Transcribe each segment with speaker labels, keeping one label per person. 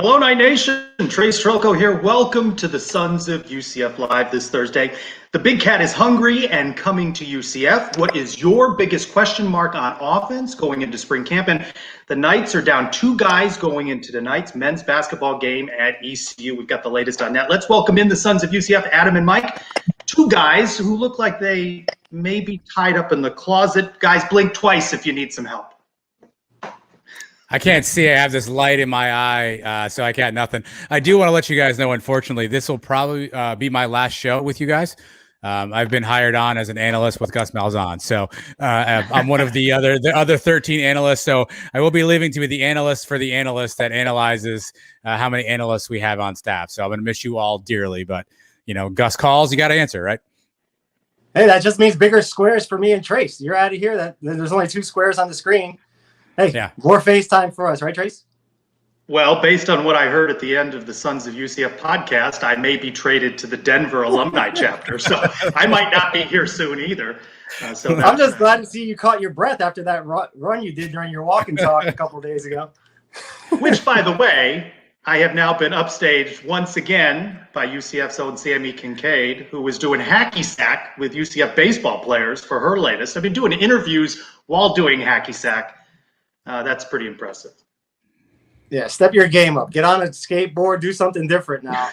Speaker 1: Hello, Night Nation. Trey Strelko here. Welcome to the Sons of UCF Live this Thursday. The Big Cat is hungry and coming to UCF. What is your biggest question mark on offense going into spring camp? And the Knights are down 2 guys going into tonight's men's basketball game at ECU. We've got the latest on that. Let's welcome in the Sons of UCF, Adam and Mike. 2 guys who look like they may be tied up in the closet. Guys, blink twice if you need some help.
Speaker 2: I can't see. I have this light in my eye, so I can't nothing. I do want to let you guys know, unfortunately, this will probably be my last show with you guys. I've been hired on as an analyst with Gus Malzahn. So I'm one of the other 13 analysts. So I will be leaving to be the analyst for the analyst that analyzes how many analysts we have on staff. So I'm going to miss you all dearly. But, you know, Gus calls, you got to answer, right?
Speaker 3: Hey, that just means bigger squares for me and Trace. You're out of here. There's only 2 squares on the screen. Hey, yeah. More FaceTime for us, right, Trace?
Speaker 1: Well, based on what I heard at the end of the Sons of UCF podcast, I may be traded to the Denver alumni chapter, so I might not be here soon either. So
Speaker 3: I'm just glad to see you caught your breath after that run you did during your walk and talk a couple of days ago.
Speaker 1: Which, by the way, I have now been upstaged once again by UCF's own Sammy Kincaid, who was doing hacky sack with UCF baseball players for her latest. I've been doing interviews while doing hacky sack. That's pretty impressive.
Speaker 3: Yeah, step your game up. Get on a skateboard. Do something different now.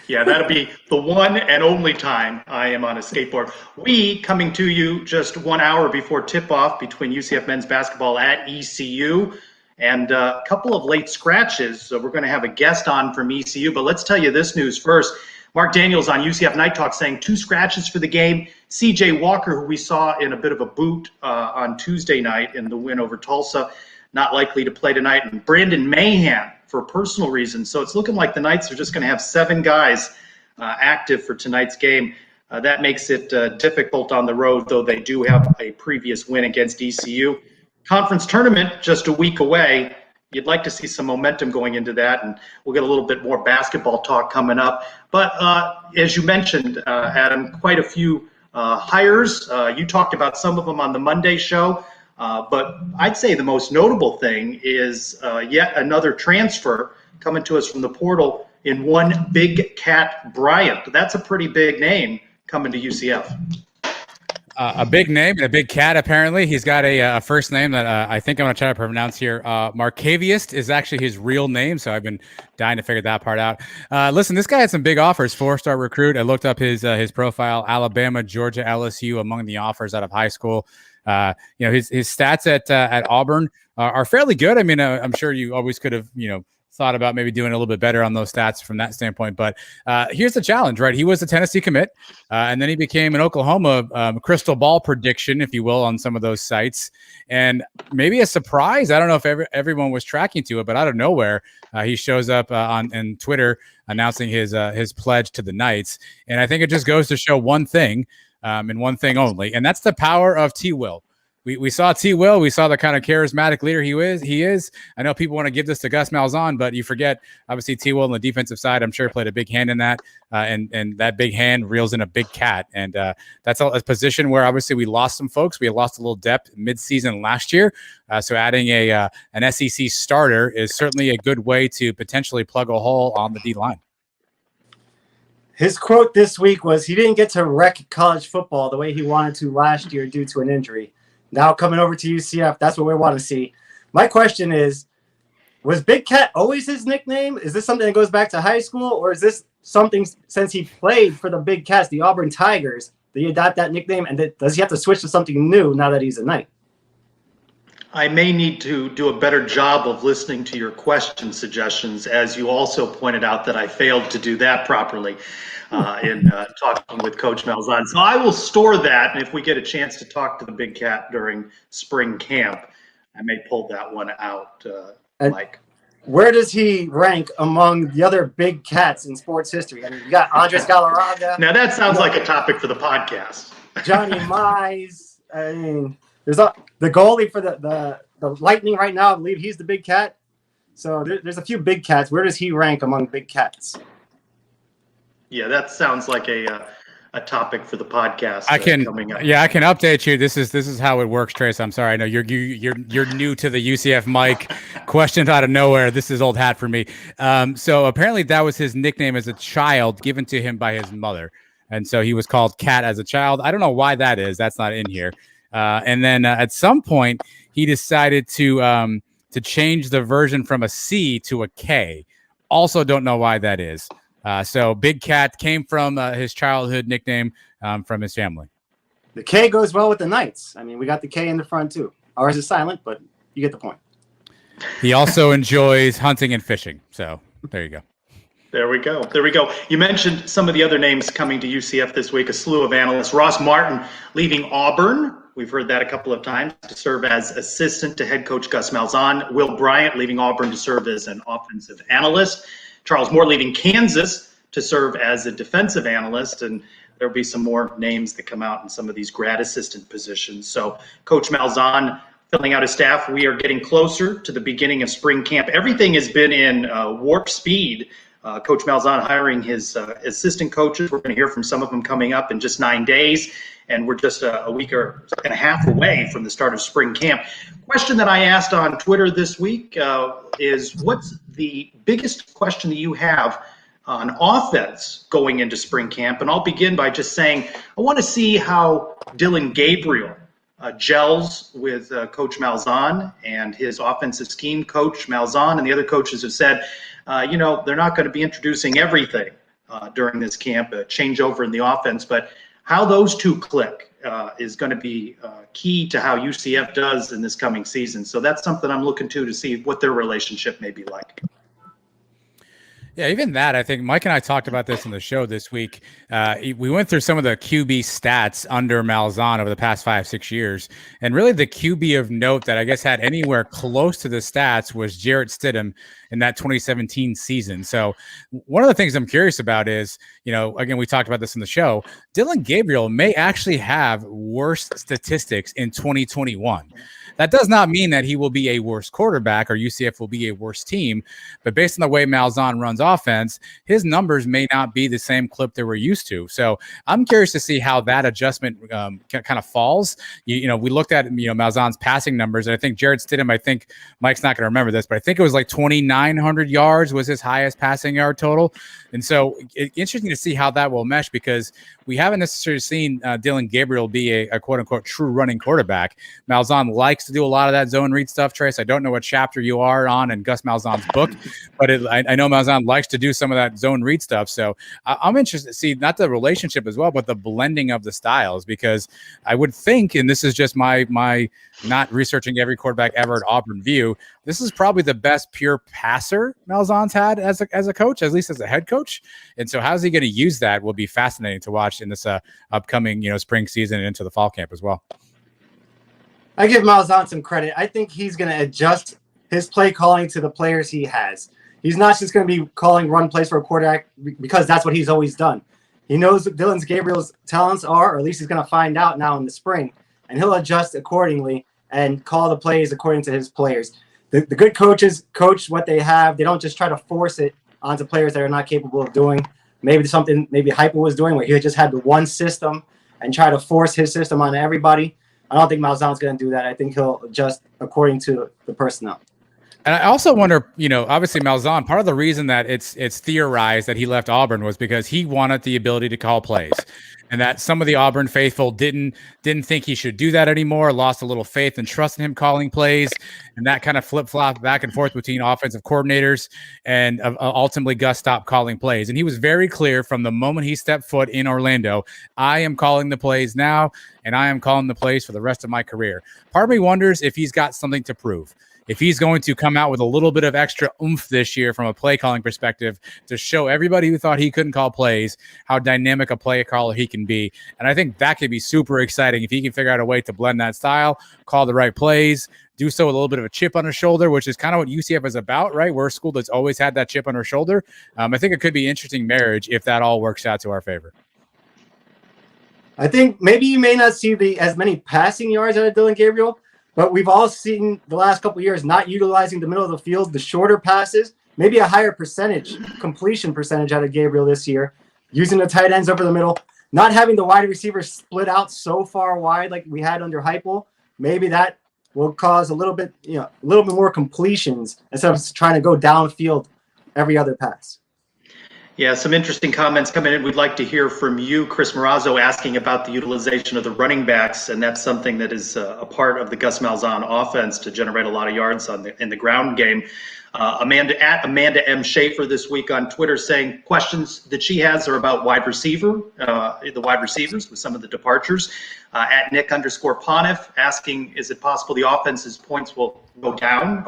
Speaker 1: Yeah, that'll be the one and only time I am on a skateboard. We coming to you just 1 hour before tip-off between UCF men's basketball at ECU and a couple of late scratches. So we're going to have a guest on from ECU. But let's tell you this news first. Mark Daniels on UCF Night Talk saying 2 scratches for the game. C.J. Walker, who we saw in a bit of a boot on Tuesday night in the win over Tulsa, not likely to play tonight. And Brandon Mahan for personal reasons. So it's looking like the Knights are just going to have 7 guys active for tonight's game. That makes it difficult on the road, though they do have a previous win against ECU. Conference tournament just a week away. You'd like to see some momentum going into that, and we'll get a little bit more basketball talk coming up. But as you mentioned, Adam, quite a few hires. You talked about some of them on the Monday show, but I'd say the most notable thing is yet another transfer coming to us from the portal in one Big Cat Bryant. That's a pretty big name coming to UCF.
Speaker 2: A big name and a big cat, apparently. He's got a first name that I think I'm going to try to pronounce here. Markavius is actually his real name, so I've been dying to figure that part out. Listen, this guy had some big offers, 4-star recruit. I looked up his profile, Alabama, Georgia, LSU among the offers out of high school. His stats at Auburn are fairly good. I mean, I'm sure you always could have, thought about maybe doing a little bit better on those stats from that standpoint. But here's the challenge, right? He was a Tennessee commit, and then he became an Oklahoma crystal ball prediction, if you will, on some of those sites. And maybe a surprise. I don't know if everyone was tracking to it, but out of nowhere, he shows up on Twitter announcing his pledge to the Knights. And I think it just goes to show one thing, and one thing only, and that's the power of T. Will. We saw T. Will. We saw the kind of charismatic leader he is. I know people want to give this to Gus Malzahn, but you forget, obviously, T. Will on the defensive side, I'm sure played a big hand in that. And that big hand reels in a big cat. And that's a position where, obviously, we lost some folks. We lost a little depth midseason last year. So adding an SEC starter is certainly a good way to potentially plug a hole on the D-line.
Speaker 3: His quote this week was, he didn't get to wreck college football the way he wanted to last year due to an injury. Now coming over to UCF, that's what we want to see. My question is, was Big Cat always his nickname? Is this something that goes back to high school, or is this something since he played for the Big Cats, the Auburn Tigers, did he adopt that nickname, and does he have to switch to something new now that he's a Knight?
Speaker 1: I may need to do a better job of listening to your question suggestions, as you also pointed out that I failed to do that properly in talking with Coach Malzahn. So I will store that, and if we get a chance to talk to the Big Cat during spring camp, I may pull that one out, Mike.
Speaker 3: Where does he rank among the other Big Cats in sports history? I mean, you got Andres Galarraga.
Speaker 1: Now that sounds like a topic for the podcast.
Speaker 3: Johnny Mize. I mean, there's the goalie for the Lightning right now. I believe he's the Big Cat. So there's a few Big Cats. Where does he rank among Big Cats?
Speaker 1: Yeah, that sounds like a a topic for the podcast.
Speaker 2: I can,
Speaker 1: coming up.
Speaker 2: I can update you. This is how it works, Trace. I'm sorry. I know you're new to the UCF mic. Questions out of nowhere. This is old hat for me. So apparently that was his nickname as a child, given to him by his mother, and so he was called Cat as a child. I don't know why that is. That's not in here. And then at some point he decided to change the version from a C to a K. Also, don't know why that is. So Big Cat came from his childhood nickname from his family.
Speaker 3: The K goes well with the Knights. I mean, we got the K in the front too. Ours is silent, but you get the point.
Speaker 2: He also enjoys hunting and fishing. So there you go.
Speaker 1: There we go. There we go. You mentioned some of the other names coming to UCF this week, a slew of analysts. Ross Martin leaving Auburn. We've heard that a couple of times, to serve as assistant to head coach Gus Malzahn. Will Bryant leaving Auburn to serve as an offensive analyst. Charles Moore leaving Kansas to serve as a defensive analyst. And there'll be some more names that come out in some of these grad assistant positions. So Coach Malzahn filling out his staff. We are getting closer to the beginning of spring camp. Everything has been in warp speed. Coach Malzahn hiring his assistant coaches. We're going to hear from some of them coming up in just 9 days. And we're just a week and a half away from the start of spring camp. Question that I asked on Twitter this week is, what's the biggest question that you have on offense going into spring camp? And I'll begin by just saying, I want to see how Dillon Gabriel gels with Coach Malzahn and his offensive scheme coach. Malzahn and the other coaches have said, they're not going to be introducing everything during this camp, a changeover in the offense, but how those two click is going to be key to how UCF does in this coming season. So that's something I'm looking to see what their relationship may be like.
Speaker 2: Yeah, even that, I think Mike and I talked about this on the show this week. We went through some of the QB stats under Malzahn over the past 5-6 years. And really the QB of note that I guess had anywhere close to the stats was Jarrett Stidham in that 2017 season. So one of the things I'm curious about is, again, we talked about this in the show, Dillon Gabriel may actually have worse statistics in 2021. That does not mean that he will be a worse quarterback or UCF will be a worse team, but based on the way Malzahn runs offense, his numbers may not be the same clip that we're used to. So I'm curious to see how that adjustment kind of falls. We looked at Malzahn's passing numbers, and I think Jarrett Stidham, I think Mike's not going to remember this, but I think it was like 2,900 yards was his highest passing yard total. And so it's interesting to see how that will mesh, because we haven't necessarily seen Dillon Gabriel be a quote-unquote true running quarterback. Malzahn likes to do a lot of that zone read stuff, Trace. I don't know what chapter you are on in Gus Malzahn's book, but I know Malzahn likes to do some of that zone read stuff. So I'm interested to see not the relationship as well, but the blending of the styles, because I would think, and this is just my not researching every quarterback ever at Auburn view, this is probably the best pure passer Malzahn's had as a coach, at least as a head coach. And so how's he going to use that will be fascinating to watch in this upcoming spring season and into the fall camp as well.
Speaker 3: I give Malzahn some credit. I think he's going to adjust his play calling to the players he has. He's not just going to be calling run plays for a quarterback because that's what he's always done. He knows what Dillon Gabriel's talents are, or at least he's going to find out now in the spring, and he'll adjust accordingly and call the plays according to his players. The good coaches coach what they have. They don't just try to force it onto players that are not capable of doing. Maybe Hyper was doing, where he just had the one system and try to force his system on everybody. I don't think Malzahn's going to do that. I think he'll adjust according to the personnel.
Speaker 2: And I also wonder, obviously Malzahn, part of the reason that it's theorized that he left Auburn was because he wanted the ability to call plays, and that some of the Auburn faithful didn't think he should do that anymore, lost a little faith and trust in him calling plays, and that kind of flip-flopped back and forth between offensive coordinators, and ultimately Gus stopped calling plays. And he was very clear from the moment he stepped foot in Orlando, I am calling the plays now, and I am calling the plays for the rest of my career. Part of me wonders if he's got something to prove. If he's going to come out with a little bit of extra oomph this year from a play calling perspective to show everybody who thought he couldn't call plays how dynamic a play caller he can be. And I think that could be super exciting if he can figure out a way to blend that style, call the right plays, do so with a little bit of a chip on his shoulder, which is kind of what UCF is about, right? We're a school that's always had that chip on our shoulder. I think it could be an interesting marriage if that all works out to our favor.
Speaker 3: I think maybe you may not see as many passing yards out of Dillon Gabriel, but we've all seen the last couple of years not utilizing the middle of the field, the shorter passes, maybe a higher completion percentage out of Gabriel this year, using the tight ends over the middle. not having the wide receivers split out so far wide like we had under Heupel, maybe that will cause a little bit more completions instead of trying to go downfield every other pass.
Speaker 1: Yeah, some interesting comments coming in. We'd like to hear from you, Chris Marazzo, asking about the utilization of the running backs, and that's something that is a part of the Gus Malzahn offense to generate a lot of yards in the ground game. Amanda M. Schaefer this week on Twitter saying questions that she has are about the wide receivers with some of the departures. At Nick_Ponif asking, is it possible the offense's points will go down?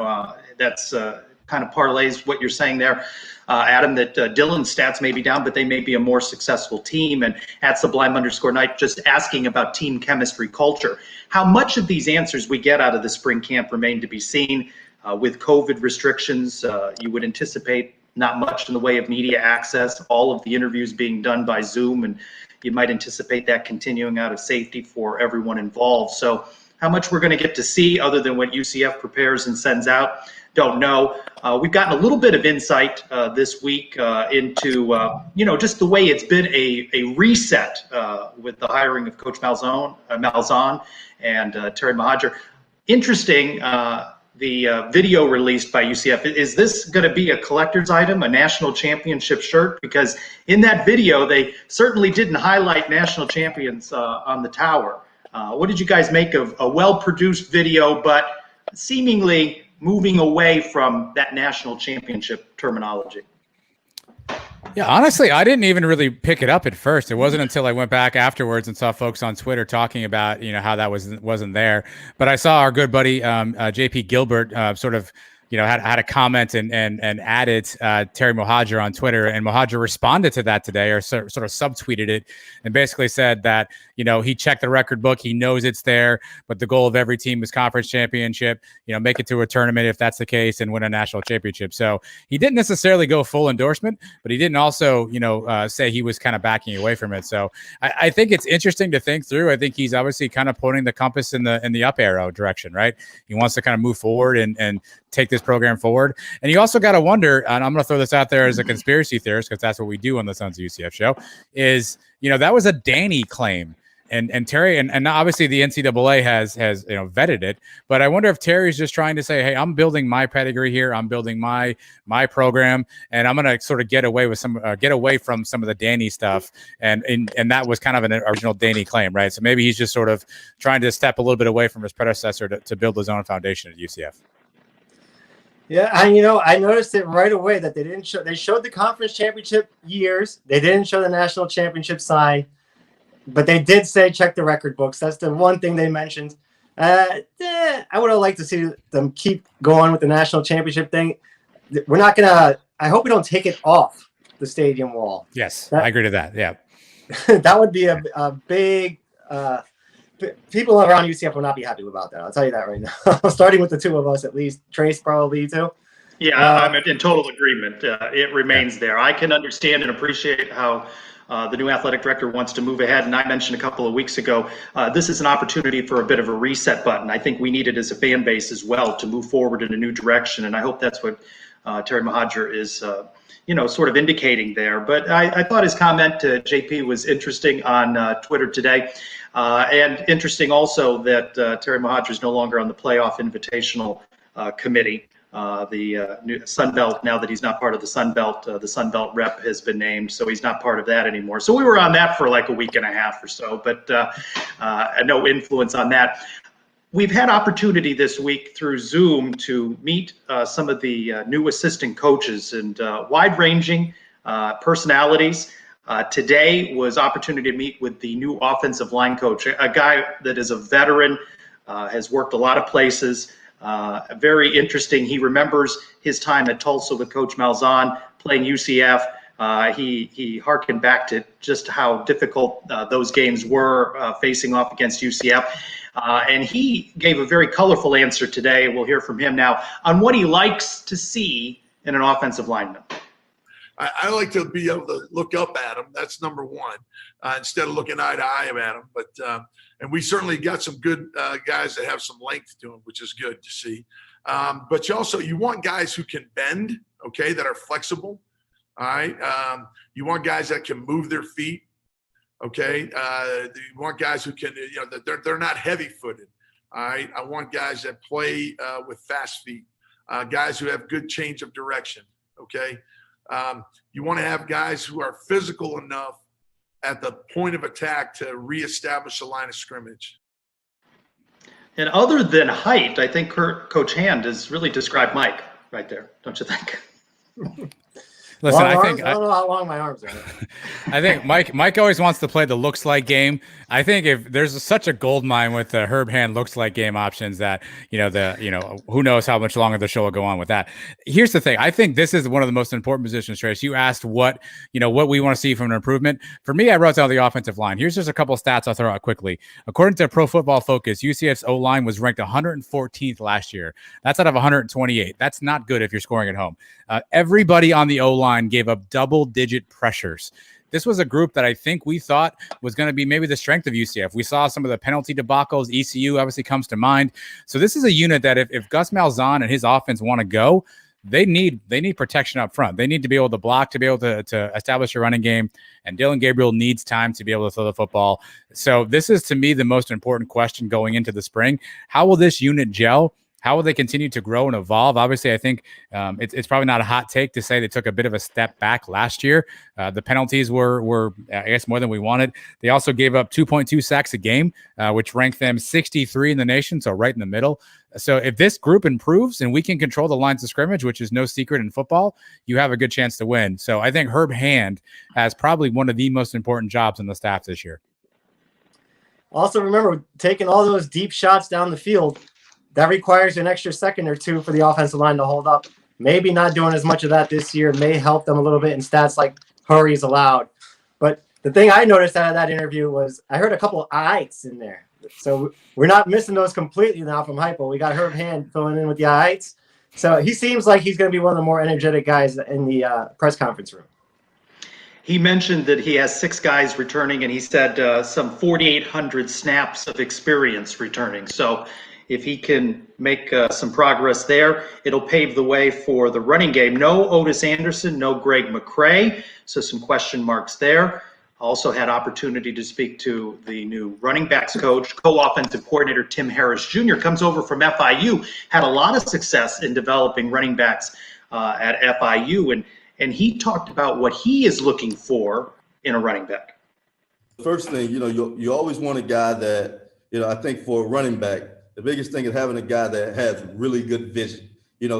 Speaker 1: That's kind of parlays what you're saying there. Adam, that Dylan's stats may be down, but they may be a more successful team. And at Sublime_Night, just asking about team chemistry culture. How much of these answers we get out of the spring camp remain to be seen. With COVID restrictions, you would anticipate not much in the way of media access, all of the interviews being done by Zoom, and you might anticipate that continuing out of safety for everyone involved. So how much we're going to get to see other than what UCF prepares and sends out, don't know. We've gotten a little bit of insight this week into, just the way it's been a reset with the hiring of Coach Malzahn and Terry Mohajir. Interesting, the video released by UCF. Is this going to be a collector's item, a national championship shirt? Because in that video, they certainly didn't highlight national champions on the tower. What did you guys make of a well-produced video, but seemingly moving away from that national championship terminology?
Speaker 2: Yeah, honestly, I didn't even really pick it up at first. It wasn't until I went back afterwards and saw folks on Twitter talking about, how that wasn't there. But I saw our good buddy JP Gilbert sort of, had a comment and added Terry Mohajir on Twitter, and Mohajir responded to that today, or sort of subtweeted it, and basically said that he checked the record book, he knows it's there, but the goal of every team is conference championship. Make it to a tournament if that's the case, and win a national championship. So he didn't necessarily go full endorsement, but he didn't also say he was kind of backing away from it. So I think it's interesting to think through. I think he's obviously kind of pointing the compass in the up arrow direction, right? He wants to kind of move forward and take this program forward. And you also got to wonder, and I'm going to throw this out there as a conspiracy theorist, because that's what we do on the Sons of UCF show, is, that was a Danny claim. And Terry, and obviously the NCAA has vetted it, but I wonder if Terry's just trying to say, hey, I'm building my pedigree here, I'm building my program, and I'm going to sort of get away from some of the Danny stuff, and that was kind of an original Danny claim, right? So maybe he's just sort of trying to step a little bit away from his predecessor to build his own foundation at UCF.
Speaker 3: Yeah, I noticed it right away that they showed the conference championship years. They didn't show the national championship sign, but they did say check the record books. That's the one thing they mentioned. I would have liked to see them keep going with the national championship thing. We're not going to – I hope we don't take it off the stadium wall.
Speaker 2: Yes, I agree to that, yeah.
Speaker 3: That would be a big people around UCF will not be happy about that. I'll tell you that right now. Starting with the two of us, at least. Trace probably too.
Speaker 1: Yeah, I'm in total agreement. It remains there. I can understand and appreciate how the new athletic director wants to move ahead. And I mentioned a couple of weeks ago, this is an opportunity for a bit of a reset button. I think we need it as a fan base as well to move forward in a new direction. And I hope that's what Terry Mohajir is sort of indicating there. But I thought his comment to JP was interesting on Twitter today. And interesting also that Terry Mohajir is no longer on the playoff invitational committee. The new Sun Belt, now that he's not part of the Sun Belt rep has been named, so he's not part of that anymore. So we were on that for like a week and a half or so, but no influence on that. We've had opportunity this week through Zoom to meet some of the new assistant coaches and wide-ranging personalities. Today was opportunity to meet with the new offensive line coach, a guy that is a veteran, has worked a lot of places, very interesting. He remembers his time at Tulsa with Coach Malzahn playing UCF. He harkened back to just how difficult those games were facing off against UCF. And he gave a very colorful answer today. We'll hear from him now on what he likes to see in an offensive lineman.
Speaker 4: I like to be able to look up at them. That's number one, instead of looking eye to eye at them. But and we certainly got some good guys that have some length to them, which is good to see. But you want guys who can bend, okay, that are flexible. All right. You want guys that can move their feet. Okay. You want guys who can, they're not heavy footed. All right. I want guys that play with fast feet, guys who have good change of direction. Okay. You want to have guys who are physical enough at the point of attack to reestablish a line of scrimmage.
Speaker 1: And other than height, I think Coach Hand has really described Mike right there, don't you think?
Speaker 2: Listen,
Speaker 3: long
Speaker 2: I
Speaker 3: arms?
Speaker 2: think
Speaker 3: I don't know how long my arms are.
Speaker 2: I think Mike always wants to play the looks like game. I think if there's such a gold mine with the Herb Hand looks like game options that who knows how much longer the show will go on with that. Here's the thing. I think this is one of the most important positions, Trace. You asked what we want to see from an improvement. For me, I wrote down the offensive line. Here's just a couple of stats I'll throw out quickly. According to Pro Football Focus, UCF's O-line was ranked 114th last year. That's out of 128. That's not good if you're scoring at home. Everybody on the O-line gave up double-digit pressures. This was a group that I think we thought was going to be maybe the strength of UCF. We saw some of the penalty debacles. ECU obviously comes to mind. So this is a unit that if Gus Malzahn and his offense want to go, they need protection up front. They need to be able to block, to be able to establish a running game. And Dillon Gabriel needs time to be able to throw the football. So this is, to me, the most important question going into the spring. How will this unit gel? How will they continue to grow and evolve? Obviously, I think it's probably not a hot take to say they took a bit of a step back last year. The penalties were, I guess, more than we wanted. They also gave up 2.2 sacks a game, which ranked them 63 in the nation, so right in the middle. So if this group improves and we can control the lines of scrimmage, which is no secret in football, you have a good chance to win. So I think Herb Hand has probably one of the most important jobs in the staff this year.
Speaker 3: Also, remember, taking all those deep shots down the field, that requires an extra second or two for the offensive line to hold up. Maybe not doing as much of that this year may help them a little bit in stats like hurries allowed. But the thing I noticed out of that interview was I heard a couple of ites in there. So we're not missing those completely now from Hypo. We got Herb Hand filling in with the ites. So he seems like he's going to be one of the more energetic guys in the press conference room.
Speaker 1: He mentioned that he has 6 guys returning, and he said some 4,800 snaps of experience returning. So if he can make some progress there, it'll pave the way for the running game. No Otis Anderson, no Greg McCray, so some question marks there. Also had opportunity to speak to the new running backs coach, co-offensive coordinator Tim Harris Jr. comes over from FIU, had a lot of success in developing running backs at FIU, and he talked about what he is looking for in a running back.
Speaker 5: First thing, you always want a guy that, I think for a running back, the biggest thing is having a guy that has really good vision.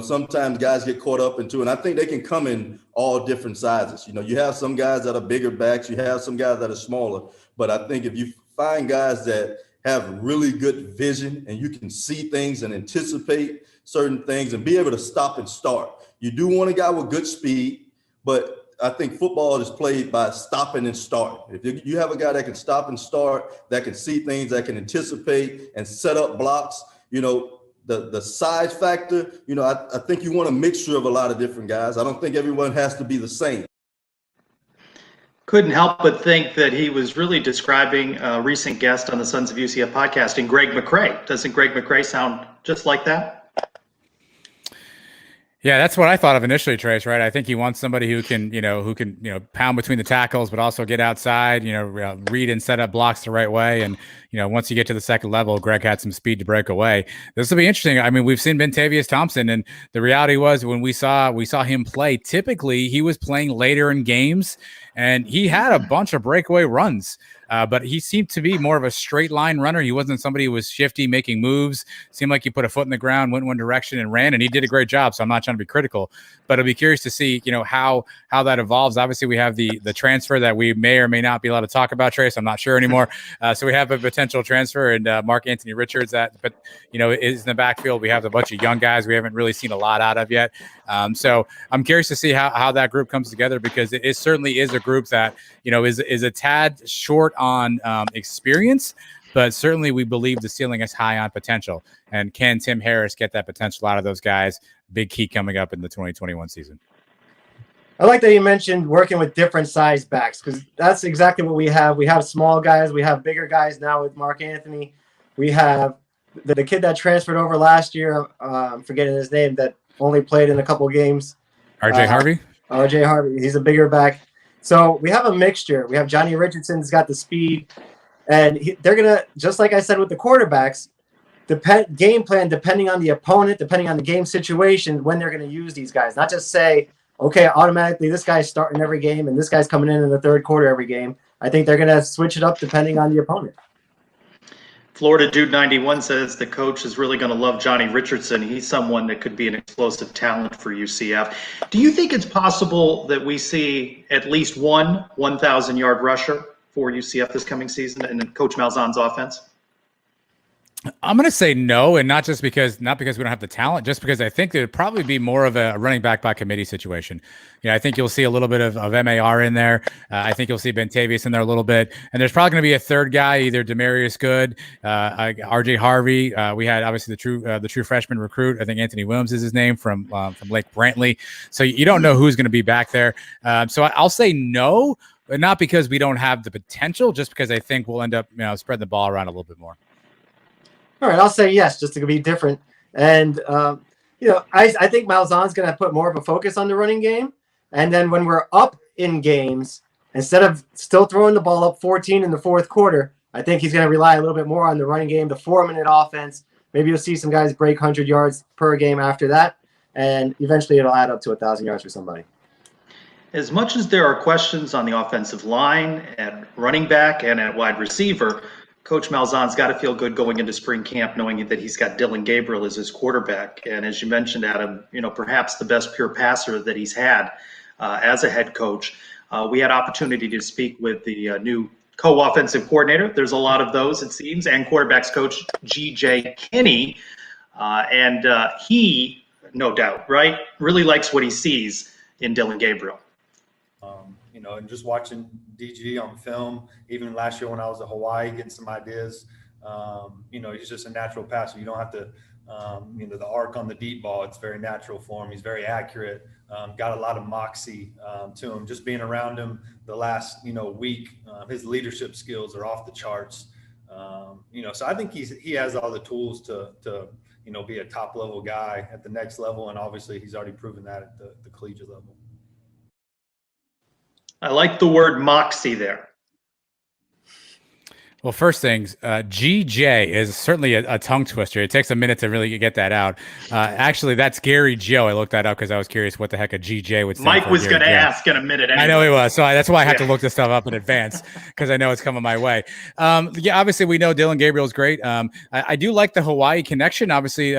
Speaker 5: Sometimes guys get caught up into, and I think they can come in all different sizes. You have some guys that are bigger backs, you have some guys that are smaller, but I think if you find guys that have really good vision and you can see things and anticipate certain things and be able to stop and start. You do want a guy with good speed, but I think football is played by stopping and start. If you have a guy that can stop and start, that can see things, that can anticipate and set up blocks, the size factor, I think you want a mixture of a lot of different guys. I don't think everyone has to be the same.
Speaker 1: Couldn't help but think that he was really describing a recent guest on the Sons of UCF podcast, and Greg McCray. Doesn't Greg McCray sound just like that?
Speaker 2: Yeah, that's what I thought of initially, Trace, right? I think he wants somebody who can pound between the tackles, but also get outside, read and set up blocks the right way. And, once you get to the second level, Greg had some speed to break away. This will be interesting. I mean, we've seen Bentavious Thompson, and the reality was when we saw him play, typically he was playing later in games, and he had a bunch of breakaway runs. But he seemed to be more of a straight line runner. He wasn't somebody who was shifty, making moves. Seemed like he put a foot in the ground, went one direction and ran, and he did a great job. So I'm not trying to be critical, but I'll be curious to see, how that evolves. Obviously, we have the transfer that we may or may not be allowed to talk about, Trace. I'm not sure anymore. So we have a potential transfer, and Mark Anthony Richards is in the backfield. We have a bunch of young guys we haven't really seen a lot out of yet. So I'm curious to see how that group comes together, because it certainly is a group that, is a tad short on experience, but certainly we believe the ceiling is high on potential. And can Tim Harris get that potential out of those guys? Big key coming up in the 2021 season.
Speaker 3: I like that you mentioned working with different size backs, because that's exactly what we have. We have small guys. We have bigger guys now with Mark Anthony. We have the kid that transferred over last year. I'm forgetting his name, that only played in a couple games.
Speaker 2: RJ Harvey?
Speaker 3: RJ Harvey. He's a bigger back. So we have a mixture. We have Johnny Richardson's got the speed, and they're going to, just like I said with the quarterbacks, game plan depending on the opponent, depending on the game situation, when they're going to use these guys. Not just say, okay, automatically this guy's starting every game and this guy's coming in the third quarter every game. I think they're going to switch it up depending on the opponent.
Speaker 1: Florida Dude 91 says the coach is really going to love Johnny Richardson. He's someone that could be an explosive talent for UCF. Do you think it's possible that we see at least one 1,000-yard rusher for UCF this coming season in Coach Malzahn's offense?
Speaker 2: I'm going to say no, and not because we don't have the talent, just because I think there'd probably be more of a running back by committee situation. I think you'll see a little bit of MAR in there. I think you'll see Bentavious in there a little bit, and there's probably going to be a third guy, either Demarius Good, RJ Harvey. We had obviously the true freshman recruit. I think Anthony Williams is his name from Lake Brantley. So you don't know who's going to be back there. So I'll say no, but not because we don't have the potential, just because I think we'll end up spreading the ball around a little bit more.
Speaker 3: All right, I'll say yes, just to be different. And, I think Malzahn's going to put more of a focus on the running game. And then when we're up in games, instead of still throwing the ball up 14 in the fourth quarter, I think he's going to rely a little bit more on the running game, the 4-minute offense. Maybe you'll see some guys break 100 yards per game after that. And eventually it'll add up to 1,000 yards for somebody.
Speaker 1: As much as there are questions on the offensive line, at running back, and at wide receiver, Coach Malzahn's got to feel good going into spring camp, knowing that he's got Dillon Gabriel as his quarterback. And as you mentioned, Adam, perhaps the best pure passer that he's had as a head coach. We had opportunity to speak with the new co-offensive coordinator. There's a lot of those, it seems, and quarterbacks coach G.J. Kinney. And he, no doubt, right, really likes what he sees in Dillon Gabriel.
Speaker 6: And just watching DG on film, even last year when I was at Hawaii, getting some ideas, he's just a natural passer. You don't have to, the arc on the deep ball, it's very natural for him. He's very accurate, got a lot of moxie to him. Just being around him the last, week, his leadership skills are off the charts. So I think he has all the tools to be a top level guy at the next level. And obviously he's already proven that at the collegiate level.
Speaker 1: I like the word moxie there.
Speaker 2: Well, first things, GJ is certainly a tongue twister. It takes a minute to really get that out. Actually, that's Gary Joe. I looked that up because I was curious what the heck a GJ would stand
Speaker 1: Mike
Speaker 2: for.
Speaker 1: was going to ask in a minute. Anyway.
Speaker 2: I know he was. So that's why I have to look this stuff up in advance because I know it's coming my way. Obviously, we know Dillon Gabriel is great. I do like the Hawaii connection. Obviously,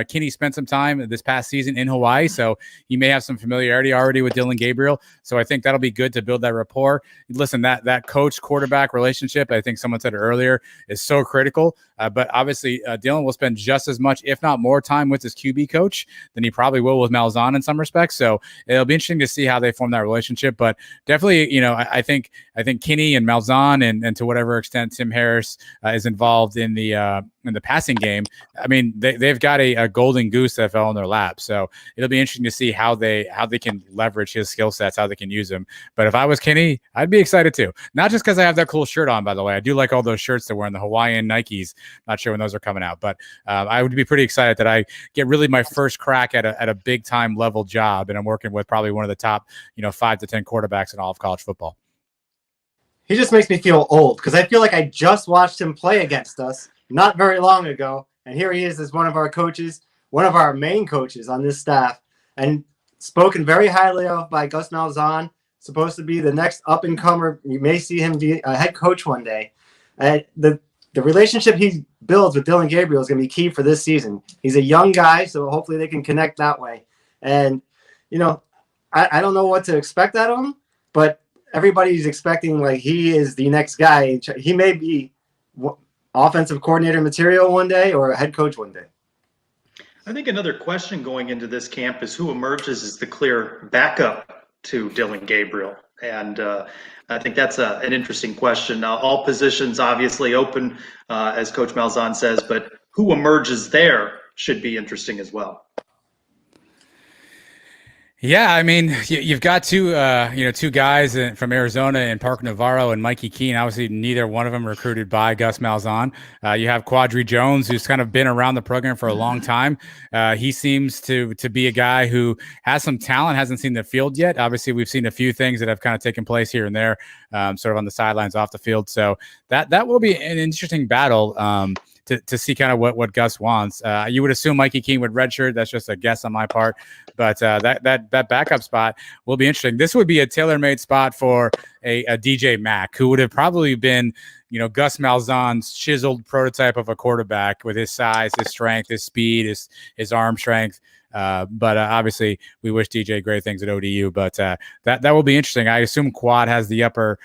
Speaker 2: Kinney spent some time this past season in Hawaii, so he may have some familiarity already with Dillon Gabriel. So I think that'll be good to build that rapport. Listen, that coach-quarterback relationship, I think someone said it earlier, is so critical. But obviously, Dillon will spend just as much, if not more, time with his QB coach than he probably will with Malzahn in some respects. So it'll be interesting to see how they form that relationship. But definitely, I think Kinney and Malzahn and to whatever extent Tim Harris is involved in the passing game. I mean, they've got a golden goose that fell in their lap. So it'll be interesting to see how they can leverage his skill sets, how they can use him. But if I was Kinney, I'd be excited too. Not just because I have that cool shirt on, by the way. I do like all those shirts they're wearing, the Hawaiian Nikes. Not sure when those are coming out, but I would be pretty excited that I get really my first crack at a big time level job, and I'm working with probably one of the top 5 to 10 quarterbacks in all of college football.
Speaker 3: He just makes me feel old because I feel like I just watched him play against us not very long ago, and here he is as one of our coaches, one of our main coaches on this staff, and spoken very highly of by Gus Malzahn. Supposed to be the next up and comer. You may see him be a head coach one day. The relationship he builds with Dillon Gabriel is going to be key for this season. He's a young guy, so hopefully they can connect that way. And, I don't know what to expect out of him, but everybody's expecting like he is the next guy. He may be offensive coordinator material one day or a head coach one day.
Speaker 1: I think another question going into this camp is who emerges as the clear backup to Dillon Gabriel. And I think that's an interesting question. All positions obviously open, as Coach Malzahn says, but who emerges there should be interesting as well.
Speaker 2: Yeah, I mean, you've got two guys from Arizona and Park Navarro and Mikey Keene. Obviously, neither one of them recruited by Gus Malzahn. You have Quadri Jones, who's kind of been around the program for a long time. He seems to be a guy who has some talent, hasn't seen the field yet. Obviously, we've seen a few things that have kind of taken place here and there, sort of on the sidelines, off the field. So that will be an interesting battle. To see kind of what Gus wants. You would assume Mikey Keene would redshirt. That's just a guess on my part. But that backup spot will be interesting. This would be a tailor-made spot for a DJ Mack, who would have probably been, Gus Malzahn's chiseled prototype of a quarterback with his size, his strength, his speed, his arm strength. But obviously, we wish DJ great things at ODU. But that will be interesting. I assume Quad has the upper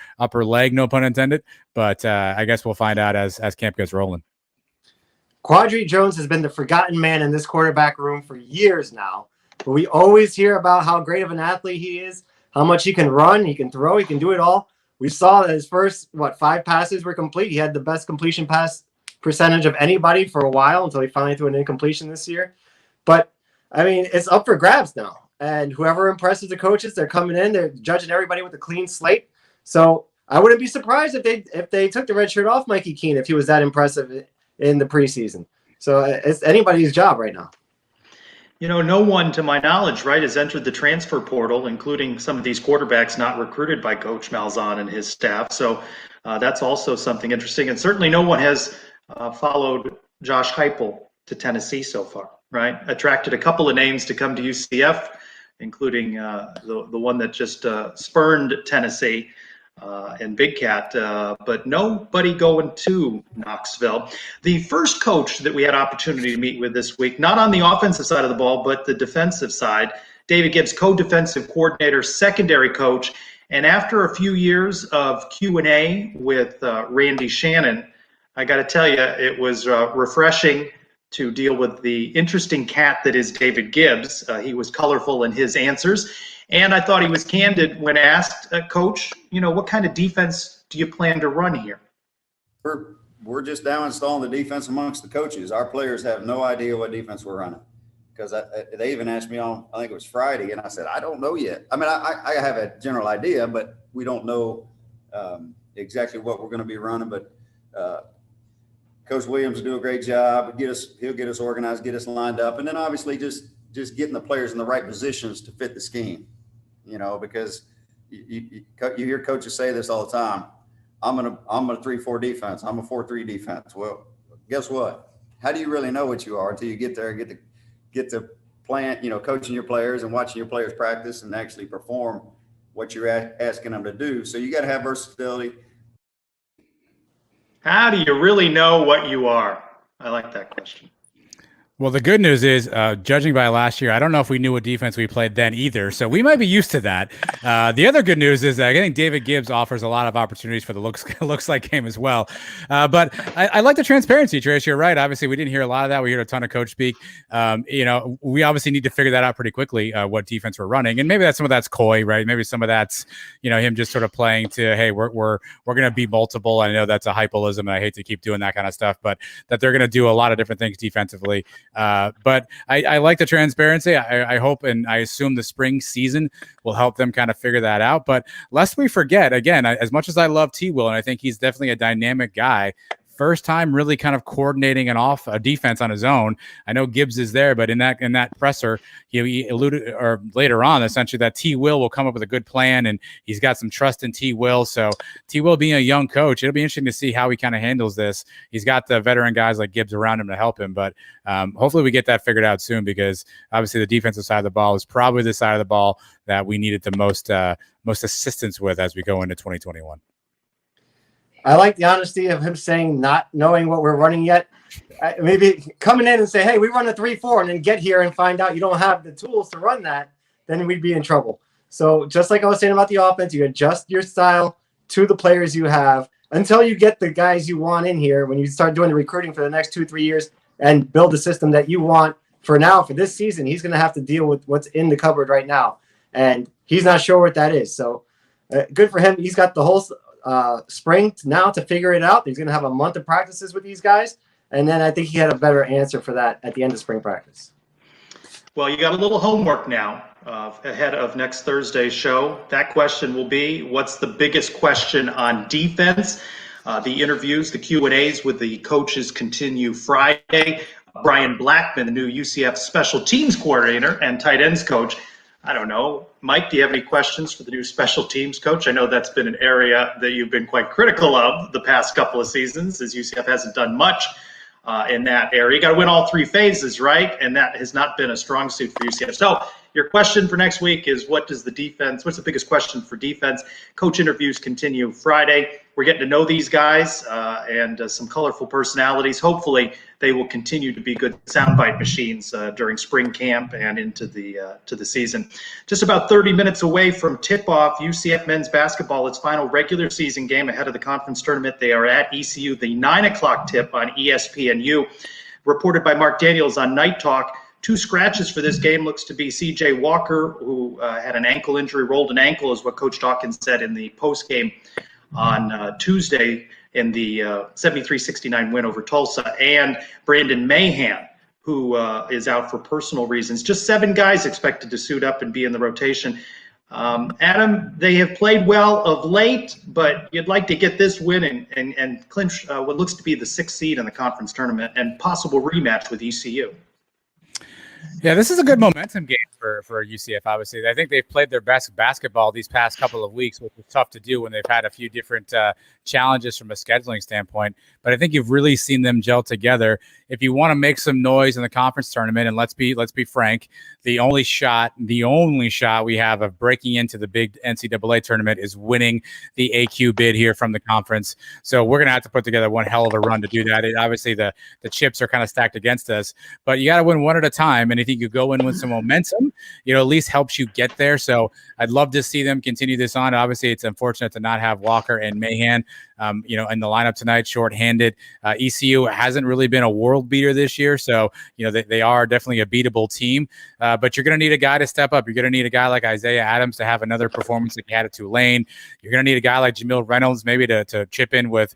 Speaker 2: leg, no pun intended. But I guess we'll find out as camp gets rolling.
Speaker 3: Quadri Jones has been the forgotten man in this quarterback room for years now. But we always hear about how great of an athlete he is, how much he can run, he can throw, he can do it all. We saw that his first, 5 passes were complete. He had the best completion pass percentage of anybody for a while until he finally threw an incompletion this year. But, I mean, it's up for grabs now. And whoever impresses the coaches, they're coming in, they're judging everybody with a clean slate. So I wouldn't be surprised if they took the red shirt off Mikey Keene if he was that impressive in the preseason. So it's anybody's job right now.
Speaker 1: No one, to my knowledge, right, has entered the transfer portal, including some of these quarterbacks not recruited by Coach Malzahn and his staff. So that's also something interesting. And certainly no one has followed Josh Heupel to Tennessee so far, right? Attracted a couple of names to come to UCF, including the one that just spurned Tennessee. And Big Cat, but nobody going to Knoxville. The first coach that we had opportunity to meet with this week, not on the offensive side of the ball, but the defensive side, David Gibbs, co-defensive coordinator, secondary coach. And after a few years of Q&A with Randy Shannon, I got to tell you, it was refreshing to deal with the interesting cat that is David Gibbs. He was colorful in his answers. And I thought he was candid when asked, Coach, what kind of defense do you plan to run here?
Speaker 7: We're just now installing the defense amongst the coaches. Our players have no idea what defense we're running because they even asked me on, I think it was Friday, and I said, I don't know yet. I mean, I have a general idea, but we don't know exactly what we're going to be running. But Coach Williams will do a great job. He'll get us organized, get us lined up, and then obviously just getting the players in the right positions to fit the scheme. Because you hear coaches say this all the time. I'm a 3-4 defense. I'm a 4-3 defense. Well, guess what? How do you really know what you are until you get there and get to playing, coaching your players and watching your players practice and actually perform what you're asking them to do. So you got to have versatility.
Speaker 1: How do you really know what you are? I like that question.
Speaker 2: Well, the good news is, judging by last year, I don't know if we knew what defense we played then either, so we might be used to that. The other good news is that I think David Gibbs offers a lot of opportunities for the looks like game as well. But I like the transparency, Trish. You're right. Obviously, we didn't hear a lot of that. We heard a ton of coach speak. We obviously need to figure that out pretty quickly, what defense we're running, and maybe some of that's coy, right? Maybe some of that's him just sort of playing to, hey, we're going to be multiple. I know that's a hypelism, and I hate to keep doing that kind of stuff, but that they're going to do a lot of different things defensively. But I like the transparency. I hope and I assume the spring season will help them kind of figure that out. But lest we forget, again, as much as I love T. Will, and I think he's definitely a dynamic guy, first time really kind of coordinating a defense on his own. I know Gibbs is there, but in that presser, he alluded, or later on, essentially, that T. Will come up with a good plan, and he's got some trust in T. Will. So T. Will being a young coach, it'll be interesting to see how he kind of handles this. He's got the veteran guys like Gibbs around him to help him, but hopefully we get that figured out soon, because obviously the defensive side of the ball is probably the side of the ball that we needed the most assistance with as we go into 2021.
Speaker 3: I like the honesty of him saying not knowing what we're running yet. Maybe coming in and say, hey, we run a 3-4, and then get here and find out you don't have the tools to run that, then we'd be in trouble. So just like I was saying about the offense, you adjust your style to the players you have until you get the guys you want in here. When you start doing the recruiting for the next 2-3 years and build the system that you want for this season, he's going to have to deal with what's in the cupboard right now. And he's not sure what that is. So good for him. He's got the whole spring now to figure it out. He's going to have a month of practices with these guys, and then I think he had a better answer for that at the end of spring practice.
Speaker 1: Well, you got a little homework now. ahead of next Thursday's show. That question will be, what's the biggest question on defense? The interviews, the Q&As with the coaches continue Friday. Brian Blackman, the new UCF special teams coordinator and tight ends coach. I don't know. Mike, do you have any questions for the new special teams coach? I know that's been an area that you've been quite critical of the past couple of seasons, as UCF hasn't done much in that area. You got to win all three phases, right? And that has not been a strong suit for UCF. So your question for next week is, what's the biggest question for defense? Coach interviews continue Friday. We're getting to know these guys and some colorful personalities. Hopefully they will continue to be good soundbite machines during spring camp and into the season. Just about 30 minutes away from tip-off, UCF men's basketball, its final regular season game ahead of the conference tournament. They are at ECU, the 9 o'clock tip on ESPNU. Reported by Mark Daniels on Night Talk. 2 scratches for this game looks to be C.J. Walker, who had an ankle injury, rolled an ankle, is what Coach Dawkins said in the post-game on Tuesday in the 73-69 win over Tulsa, and Brandon Mahan, who is out for personal reasons. Just 7 guys expected to suit up and be in the rotation. Adam, they have played well of late, but you'd like to get this win and clinch what looks to be the 6th seed in the conference tournament and possible rematch with ECU.
Speaker 2: Yeah, this is a good momentum game for UCF, obviously. I think they've played their best basketball these past couple of weeks, which is tough to do when they've had a few different challenges from a scheduling standpoint. But I think you've really seen them gel together. If you want to make some noise in the conference tournament, and let's be frank, the only shot we have of breaking into the big NCAA tournament is winning the AQ bid here from the conference. So we're going to have to put together one hell of a run to do that. Obviously, the chips are kind of stacked against us, but you got to win one at a time. And if you could go in with some momentum, at least helps you get there. So I'd love to see them continue this on. Obviously, it's unfortunate to not have Walker and Mahan, in the lineup tonight, shorthanded. ECU hasn't really been a world beater this year. So, they are definitely a beatable team, but you're going to need a guy to step up. You're going to need a guy like Isaiah Adams to have another performance that he had at Tulane. You're going to need a guy like Jamil Reynolds maybe to chip in with,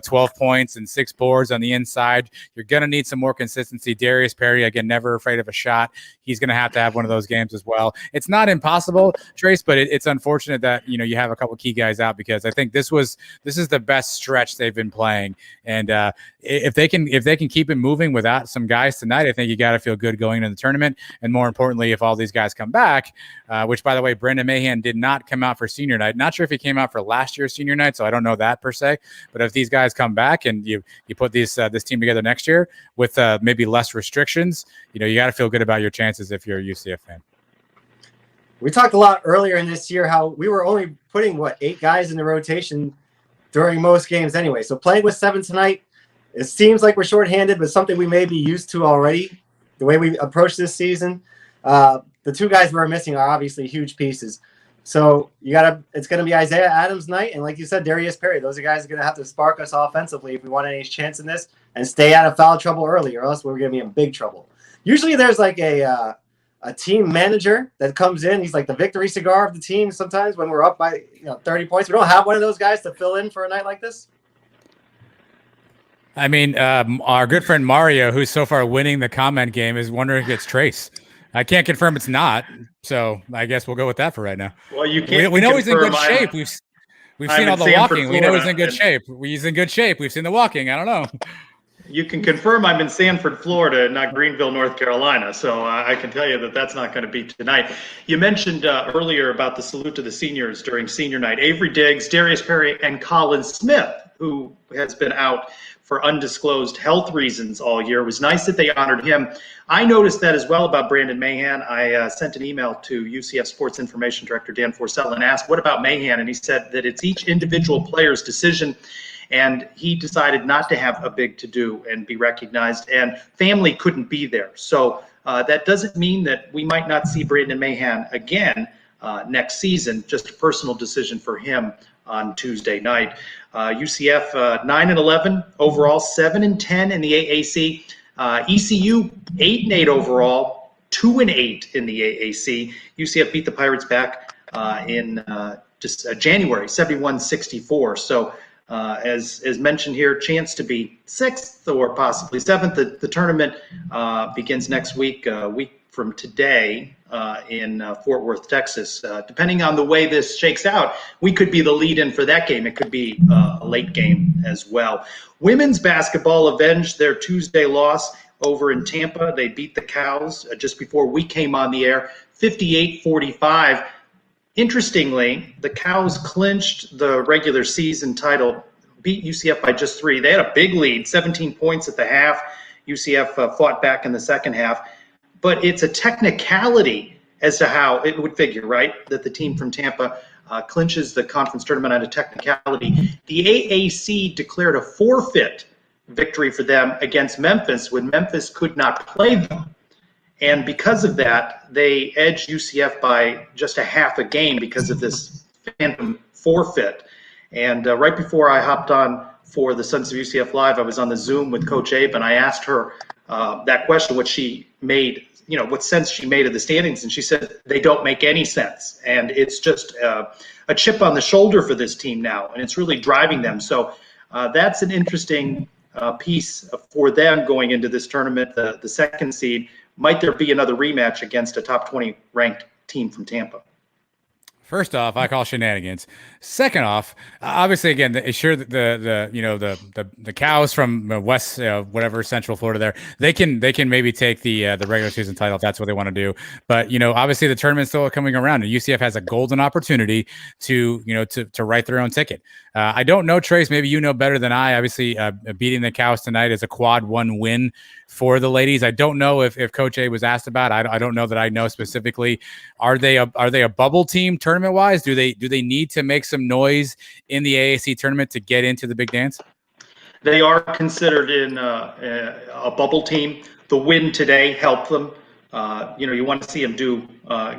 Speaker 2: 12 points and 6 boards on the inside. You're going to need some more consistency. Darius Perry, again, never afraid of a shot. He's going to have one of those games as well. It's not impossible, Trace, but it's unfortunate that, you have a couple key guys out, because I think this is the best stretch they've been playing. And if they can keep it moving without some guys tonight, I think you got to feel good going into the tournament. And more importantly, if all these guys come back, which, by the way, Brandon Mahan did not come out for senior night. Not sure if he came out for last year's senior night, so I don't know that per se. But if these guys come back and you put this team together next year with maybe less restrictions, you got to feel good about your chances if you're a UCF fan.
Speaker 3: We talked a lot earlier in this year how we were only putting 8 guys in the rotation during most games anyway. So playing with 7 tonight, it seems like we're shorthanded, but something we may be used to already, the way we approach this season. The 2 guys we're missing are obviously huge pieces. So it's going to be Isaiah Adams night, and like you said, Darius Perry. Those are guys that are going to have to spark us offensively if we want any chance in this, and stay out of foul trouble early, or else we're going to be in big trouble. Usually there's like a team manager that comes in. He's like the victory cigar of the team sometimes when we're up by 30 points. We don't have one of those guys to fill in for a night like this.
Speaker 2: I mean, our good friend Mario, who's so far winning the comment game, is wondering if it's Trace. I can't confirm it's not, so I guess we'll go with that for right now.
Speaker 1: Well, you can't.
Speaker 2: We know he's in good shape. We've seen all the walking. We know he's in good shape. He's in good shape. We've seen the walking. I don't know.
Speaker 1: You can confirm I'm in Sanford, Florida, not Greenville, North Carolina. So I can tell you that that's not going to be tonight. You mentioned earlier about the salute to the seniors during senior night. Avery Diggs, Darius Perry, and Colin Smith, who has been out for undisclosed health reasons all year. It was nice that they honored him. I noticed that as well about Brandon Mahan. I sent an email to UCF Sports Information Director Dan Forsell and asked, what about Mahan? And he said that it's each individual player's decision, and he decided not to have a big to-do and be recognized, and family couldn't be there. So that doesn't mean that we might not see Brandon Mahan again next season, just a personal decision for him on Tuesday night. UCF 9-11 overall, 7-10 in the AAC. ECU 8-8 overall, 2-8 in the AAC. UCF beat the Pirates back in January, 71-64. So as mentioned here, chance to be 6th or possibly 7th. The tournament begins next week, week from today in Fort Worth, Texas. Depending on the way this shakes out, we could be the lead-in for that game. It could be a late game as well. Women's basketball avenged their Tuesday loss over in Tampa. They beat the Cows just before we came on the air, 58-45. Interestingly, the Cows clinched the regular season title, beat UCF by just 3. They had a big lead, 17 points at the half. UCF fought back in the second half. But it's a technicality as to how it would figure, right, that the team from Tampa clinches the conference tournament on a technicality. The AAC declared a forfeit victory for them against Memphis when Memphis could not play them. And because of that, they edged UCF by just a half a game because of this phantom forfeit. And right before I hopped on for the Sons of UCF Live, I was on the Zoom with Coach Abe, and I asked her that question, what she made, what sense she made of the standings. And she said, they don't make any sense. And it's just a chip on the shoulder for this team now, and it's really driving them. So that's an interesting piece for them going into this tournament, the second seed. Might there be another rematch against a top 20 ranked team from Tampa?
Speaker 2: First off, I call shenanigans. Second off, obviously, again, the Cows from West, whatever Central Florida, they can maybe take the regular season title if that's what they want to do. But obviously, the tournament's still coming around, and UCF has a golden opportunity to write their own ticket. I don't know, Trace. Maybe you know better than I. Obviously, beating the Cows tonight is a quad 1 win for the ladies. I don't know if Coach A was asked about. I don't know that I know specifically. Are they a bubble team tournament wise? Do they need to make some noise in the AAC tournament to get into the big dance?
Speaker 1: They are considered in a bubble team. The win today helped them. You want to see them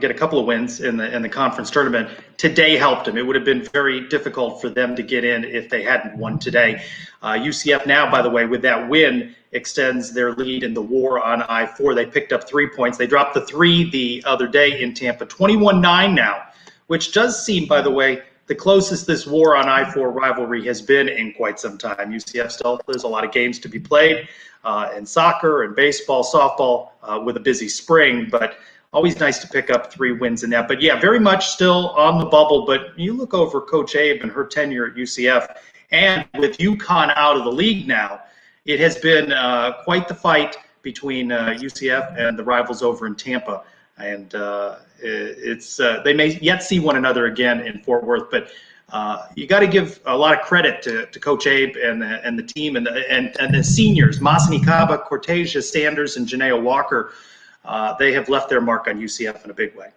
Speaker 1: get a couple of wins in the conference tournament. Today helped them. It would have been very difficult for them to get in if they hadn't won today. UCF now, by the way, with that win, extends their lead in the war on I-4. They picked up 3 points. They dropped the 3 the other day in Tampa, 21-9 now, which does seem, by the way, the closest this war on I-4 rivalry has been in quite some time. UCF still, there's a lot of games to be played in soccer and baseball, softball with a busy spring, but always nice to pick up 3 wins in that. But yeah, very much still on the bubble, but you look over Coach Abe and her tenure at UCF, and with UConn out of the league now, it has been quite the fight between UCF and the rivals over in Tampa. And they may yet see one another again in Fort Worth, but you got to give a lot of credit to Coach Abe and the team and the seniors, Masani Kaba, Cortasia Sanders, and Janaea Walker. They have left their mark on UCF in a big way.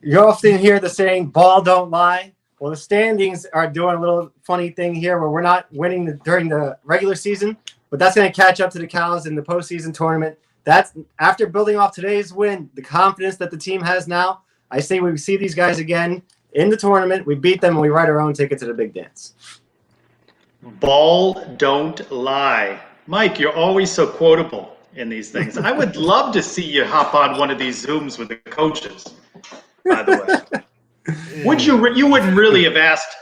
Speaker 3: You often hear the saying, ball don't lie. Well, the standings are doing a little funny thing here where we're not winning during the regular season, but that's going to catch up to the Cows in the postseason tournament. That's after building off today's win, the confidence that the team has now. I say we see these guys again in the tournament. We beat them and we write our own ticket to the big dance.
Speaker 1: Ball don't lie. Mike, you're always so quotable in these things. I would love to see you hop on one of these Zooms with the coaches, by the way. You wouldn't really have asked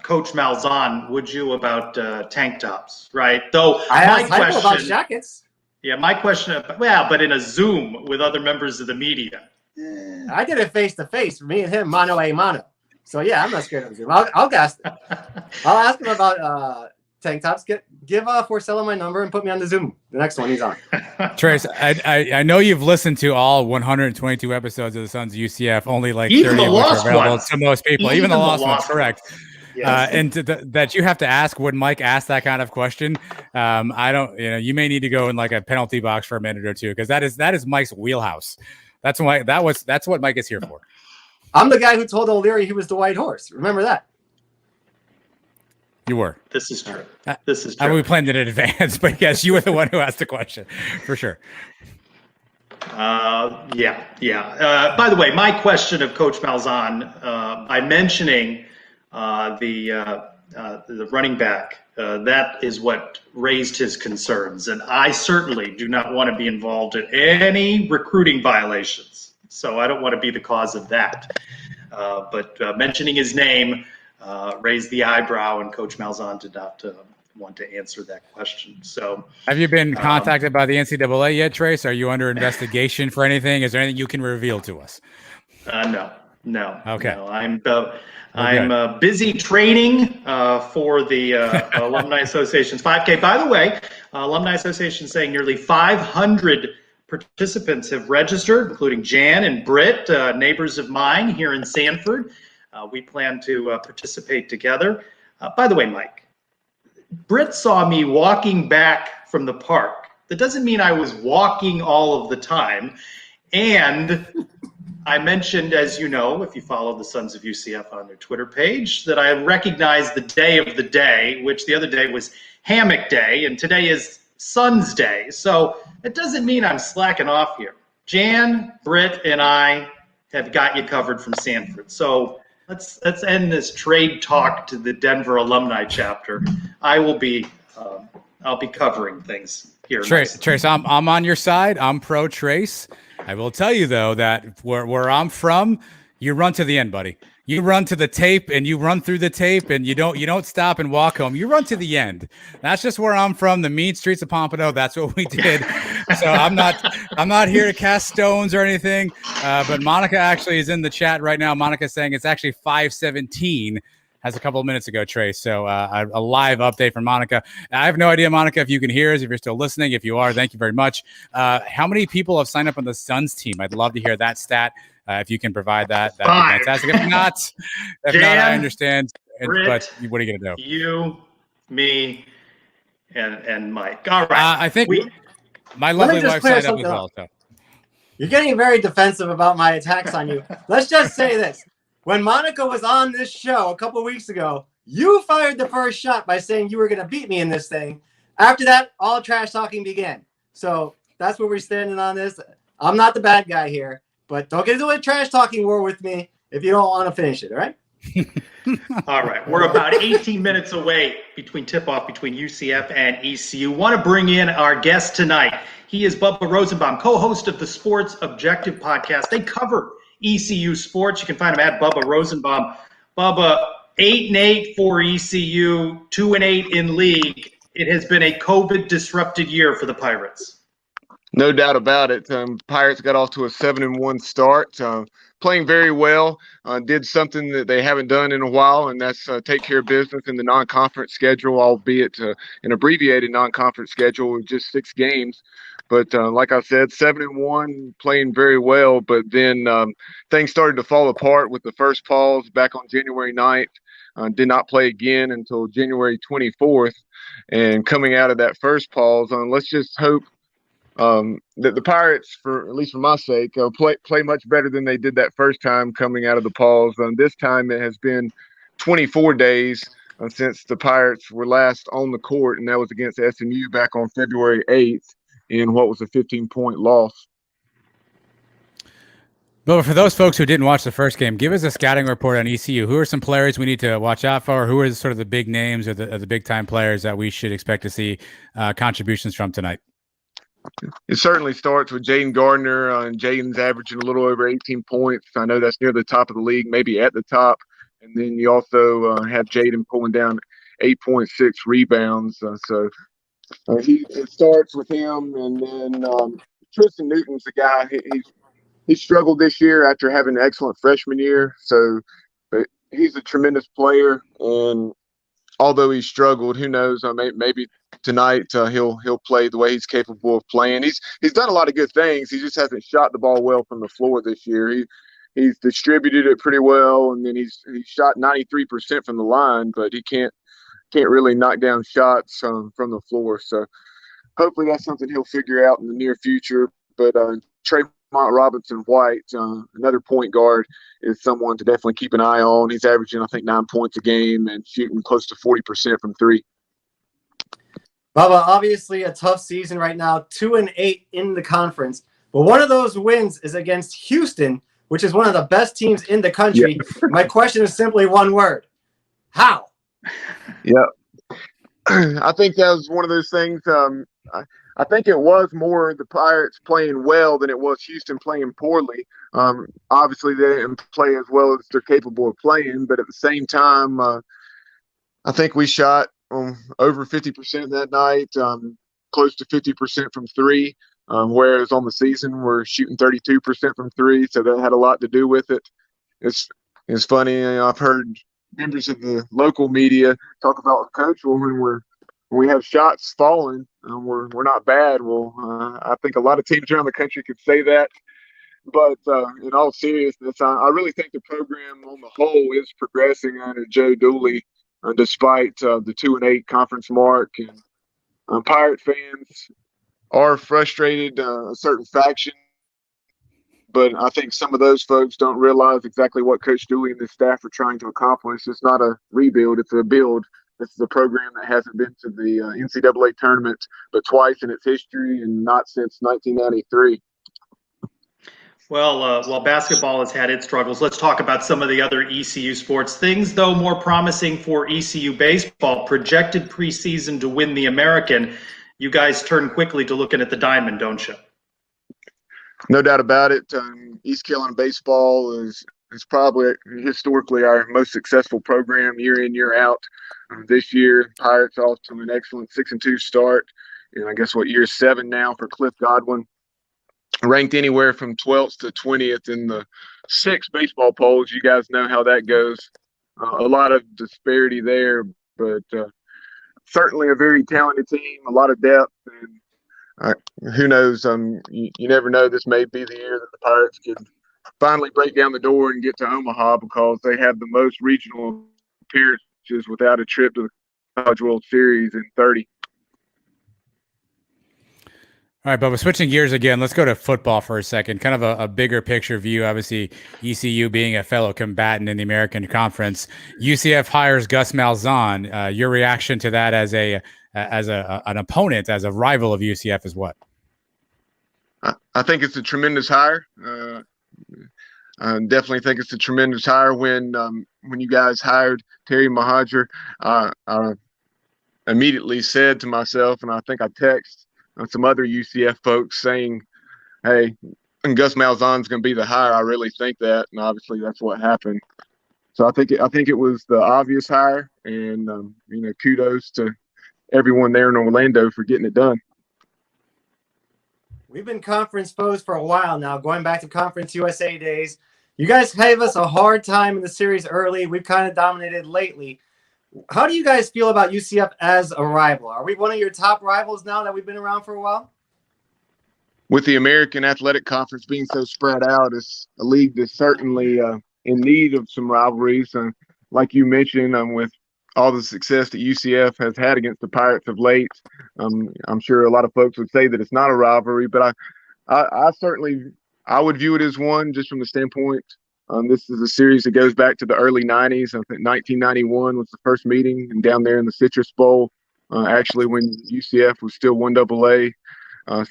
Speaker 1: Coach Malzahn, would you, about tank tops, right? Though
Speaker 3: I asked Michael about jackets.
Speaker 1: Yeah, my question, but in a Zoom with other members of the media.
Speaker 3: I did it face to face, me and him, mano a mano. So yeah, I'm not scared of Zoom. I'll ask him about tank tops. Give Forcella my number and put me on the Zoom. The next one he's on.
Speaker 2: Trace, I know you've listened to all 122 episodes of the Sons of UCF. Only like
Speaker 1: even
Speaker 2: 30
Speaker 1: the
Speaker 2: of which are
Speaker 1: lost
Speaker 2: available
Speaker 1: ones.
Speaker 2: to most people. Even the lost ones, correct.
Speaker 1: Yes.
Speaker 2: And that you have to ask when Mike asked that kind of question. I don't. You may need to go in like a penalty box for a minute or two because that is Mike's wheelhouse. That's what Mike is here for.
Speaker 3: I'm the guy who told O'Leary he was the white horse. Remember that?
Speaker 2: You were.
Speaker 1: This is true. This is true.
Speaker 2: I mean, we planned it in advance, but yes, you were the one who asked the question for sure.
Speaker 1: Yeah. By the way, my question of Coach Malzahn, by mentioning the running back, that is what raised his concerns. And I certainly do not want to be involved in any recruiting violations. So I don't want to be the cause of that. But mentioning his name raised the eyebrow, and Coach Malzahn did not want to answer that question. So,
Speaker 2: have you been contacted by the NCAA yet, Trace? Are you under investigation for anything? Is there anything you can reveal to us?
Speaker 1: No.
Speaker 2: Okay.
Speaker 1: No. I'm busy training for the Alumni Association's 5K. By the way, Alumni Association is saying nearly 500 participants have registered, including Jan and Britt, neighbors of mine here in Sanford. We plan to participate together. By the way, Mike, Britt saw me walking back from the park. That doesn't mean I was walking all of the time. And I mentioned, as you know, if you follow the Sons of UCF on their Twitter page, that I recognized the day of the day, which the other day was Hammock Day, and today is Sun's Day. So it doesn't mean I'm slacking off here. Jan, Britt, and I have got you covered from Sanford. So let's end this trade talk to the Denver Alumni Chapter. I'll be covering things here.
Speaker 2: Trace, I'm on your side. I'm pro Trace. I will tell you though that where I'm from, you run to the end, buddy. You run to the tape and you run through the tape and you don't stop and walk home. You run to the end. That's just where I'm from. The mean streets of Pompano. That's what we did. So I'm not here to cast stones or anything. But Monica actually is in the chat right now. Monica's saying it's actually 5:17. As a couple of minutes ago, Trace. So a live update from Monica. I have no idea, Monica, if you can hear us, if you're still listening. If you are, thank you very much. How many people have signed up on the Suns team? I'd love to hear that stat. If you can provide that, that'd be fantastic. If not, I understand.
Speaker 1: Britt,
Speaker 2: but what are you going to do?
Speaker 1: You, me, and Mike. All right.
Speaker 2: I think my lovely wife signed up as well. So.
Speaker 3: You're getting very defensive about my attacks on you. Let's just say this. When Monica was on this show a couple of weeks ago, you fired the first shot by saying you were going to beat me in this thing. After that, all trash talking began. So that's where we're standing on this. I'm not the bad guy here, but don't get into a trash talking war with me if you don't want to finish it, all right?
Speaker 1: All right. We're about 18 minutes away between tip-off between UCF and ECU. Want to bring in our guest tonight. He is Bubba Rosenbaum, co-host of the Sports Objective podcast. They cover ECU sports. You can find him at Bubba Rosenbaum. Bubba, 8-8 for ECU, 2-8 in league. It has been a COVID-disrupted year for the Pirates.
Speaker 8: No doubt about it. Pirates got off to a 7-1 start, playing very well. Did something that they haven't done in a while, and that's take care of business in the non-conference schedule, albeit an abbreviated non-conference schedule with just 6 games. But like I said, 7-1, playing very well. But then things started to fall apart with the first pause back on January 9th. Did not play again until January 24th. And coming out of that first pause, let's just hope that the Pirates, for at least for my sake, play much better than they did that first time coming out of the pause. This time it has been 24 days since the Pirates were last on the court, and that was against SMU back on February 8th. In what was a 15-point loss.
Speaker 2: But for those folks who didn't watch the first game, give us a scouting report on ECU. Who are some players we need to watch out for? Who are sort of the big names or the big-time players that we should expect to see contributions from tonight?
Speaker 8: It certainly starts with Jaden Gardner. Jaden's averaging a little over 18 points. I know that's near the top of the league, maybe at the top. And then you also have Jaden pulling down 8.6 rebounds. It starts with him, and then Tristan Newton's the guy. He struggled this year after having an excellent freshman year. But he's a tremendous player, and although he struggled, who knows? Maybe tonight he'll play the way he's capable of playing. He's done a lot of good things. He just hasn't shot the ball well from the floor this year. He's distributed it pretty well, and then he's shot 93% from the line, but he can't really knock down shots from the floor. So hopefully that's something he'll figure out in the near future. But Tremont Robinson-White, another point guard, is someone to definitely keep an eye on. He's averaging, I think, 9 points a game and shooting close to 40% from 3.
Speaker 3: Bubba, obviously a tough season right now, 2-8 in the conference. But one of those wins is against Houston, which is one of the best teams in the country. Yeah. My question is simply one word. How?
Speaker 8: Yeah, I think that was one of those things. I think it was more the Pirates playing well than it was Houston playing poorly. Obviously, they didn't play as well as they're capable of playing, but at the same time, I think we shot over 50% that night, close to 50% from three, whereas on the season we're shooting 32% from three, so that had a lot to do with it. It's funny. I've heard members of the local media talk about Coach. Well, when we have shots falling, we're not bad. Well, I think a lot of teams around the country could say that. But in all seriousness, I really think the program on the whole is progressing under Joe Dooley, despite the 2-8 conference mark. And Pirate fans are frustrated, a certain faction. But I think some of those folks don't realize exactly what Coach Dooley and his staff are trying to accomplish. It's not a rebuild, it's a build. This is a program that hasn't been to the NCAA tournament but twice in its history, and not since 1993.
Speaker 1: Well, while basketball has had its struggles, let's talk about some of the other ECU sports. Things, though, more promising for ECU baseball. Projected preseason to win the American. You guys turn quickly to looking at the diamond, don't you?
Speaker 8: No doubt about it. East Carolina baseball is probably historically our most successful program year in, year out. This year, Pirates off to an excellent 6-2 start. And I guess year 7 now for Cliff Godwin. Ranked anywhere from 12th to 20th in the 6 baseball polls. You guys know how that goes. A lot of disparity there, but certainly a very talented team, a lot of depth, and who knows? You never know. This may be the year that the Pirates can finally break down the door and get to Omaha, because they have the most regional appearances without a trip to the College World Series in 30.
Speaker 2: All right, Bubba, switching gears again, let's go to football for a second. Kind of a bigger picture view. Obviously, ECU being a fellow combatant in the American Conference. UCF hires Gus Malzahn. Your reaction to that as an opponent, as a rival of UCF, is what?
Speaker 8: I think it's a tremendous hire. I definitely think it's a tremendous hire. When you guys hired Terry Mohajir, I immediately said to myself, and I think I texted some other UCF folks saying, hey, Gus Malzahn's going to be the hire. I really think that, and obviously that's what happened. So I think it was the obvious hire, and kudos to everyone there in Orlando for getting it done.
Speaker 3: We've been conference foes for a while now, going back to Conference USA days. You guys gave us a hard time in the series early. We've kind of dominated lately. How do you guys feel about UCF as a rival? Are we one of your top rivals now that we've been around for a while?
Speaker 8: With the American Athletic Conference being so spread out, it's a league that's certainly in need of some rivalries. Like you mentioned, with all the success that UCF has had against the Pirates of late, I'm sure a lot of folks would say that it's not a rivalry, but I certainly would view it as one, just from the standpoint. This is a series that goes back to the early 90s. I think 1991 was the first meeting, and down there in the Citrus Bowl, actually when UCF was still 1AA.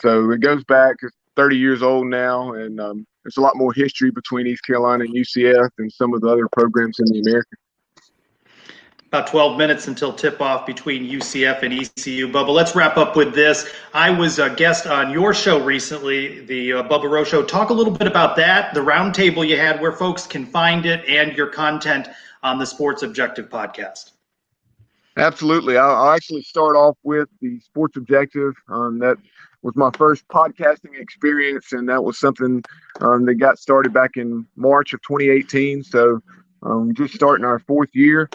Speaker 8: So it goes back. It's 30 years old now, and there's a lot more history between East Carolina and UCF than some of the other programs in the American.
Speaker 1: About 12 minutes until tip-off between UCF and ECU. Bubba, let's wrap up with this. I was a guest on your show recently, the Bubba Rowe Show. Talk a little bit about that, the roundtable you had, where folks can find it, and your content on the Sports Objective podcast.
Speaker 8: Absolutely. I'll actually start off with the Sports Objective. That was my first podcasting experience, and that was something that got started back in March of 2018. So just starting our 4th year.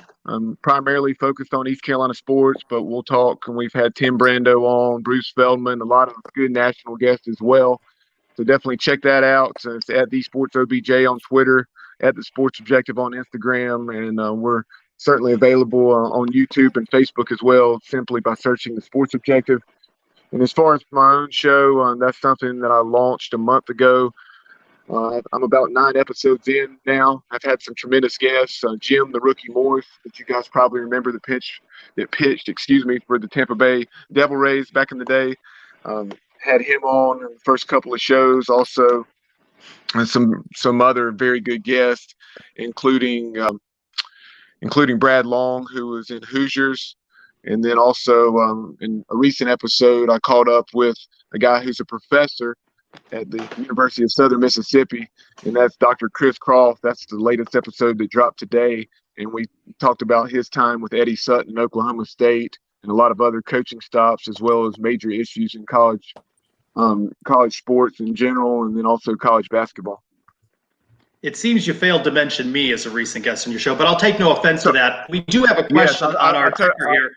Speaker 8: Primarily focused on East Carolina sports, but we'll talk, and we've had Tim Brando on, Bruce Feldman, a lot of good national guests as well. So definitely check that out. It's at the Sports OBJ on Twitter, at the Sports Objective on Instagram, and we're certainly available on YouTube and Facebook as well, simply by searching the Sports Objective. And as far as my own show, that's something that I launched a month ago. I'm about 9 episodes in now. I've had some tremendous guests. Jim, the rookie Morris, that you guys probably remember, that pitched for the Tampa Bay Devil Rays back in the day. Had him on in the first couple of shows. Also, and some other very good guests, including Brad Long, who was in Hoosiers. And then also in a recent episode, I caught up with a guy who's a professor at the University of Southern Mississippi, and that's Dr. Chris Croft. That's the latest episode that dropped today, and we talked about his time with Eddie Sutton, Oklahoma State, and a lot of other coaching stops, as well as major issues in college sports in general, and then also college basketball.
Speaker 1: It seems you failed to mention me as a recent guest on your show, but I'll take no offense to that. We do have a question on our Twitter here.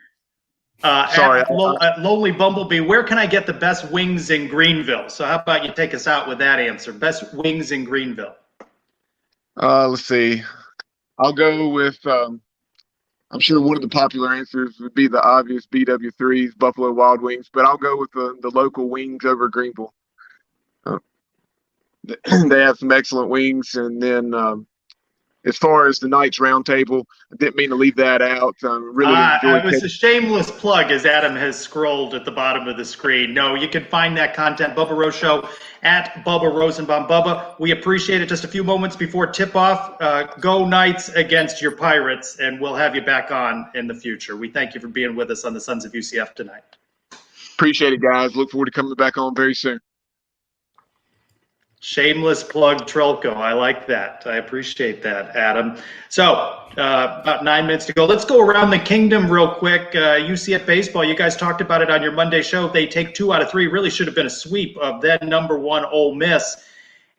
Speaker 8: Sorry.
Speaker 1: At Lonely Bumblebee, where can I get the best wings in Greenville? So how about you take us out with that answer? Best wings in Greenville.
Speaker 8: Let's see. I'll go with, I'm sure one of the popular answers would be the obvious BW3s, Buffalo Wild Wings, but I'll go with the local wings over Greenville. They have some excellent wings. And then as far as the Knights Roundtable, I didn't mean to leave that out. Really enjoyed
Speaker 1: it was a shameless plug, as Adam has scrolled at the bottom of the screen. No, you can find that content, Bubba Rose Show, at Bubba Rosenbaum. Bubba, we appreciate it. Just a few moments before tip-off, go Knights against your Pirates, and we'll have you back on in the future. We thank you for being with us on the Sons of UCF tonight.
Speaker 8: Appreciate it, guys. Look forward to coming back on very soon.
Speaker 1: Shameless plug, Trelko. I like that. I appreciate that, Adam. So about 9 minutes to go. Let's go around the kingdom real quick. UCF Baseball, you guys talked about it on your Monday show. They take 2 out of 3. Really should have been a sweep of then #1 Ole Miss.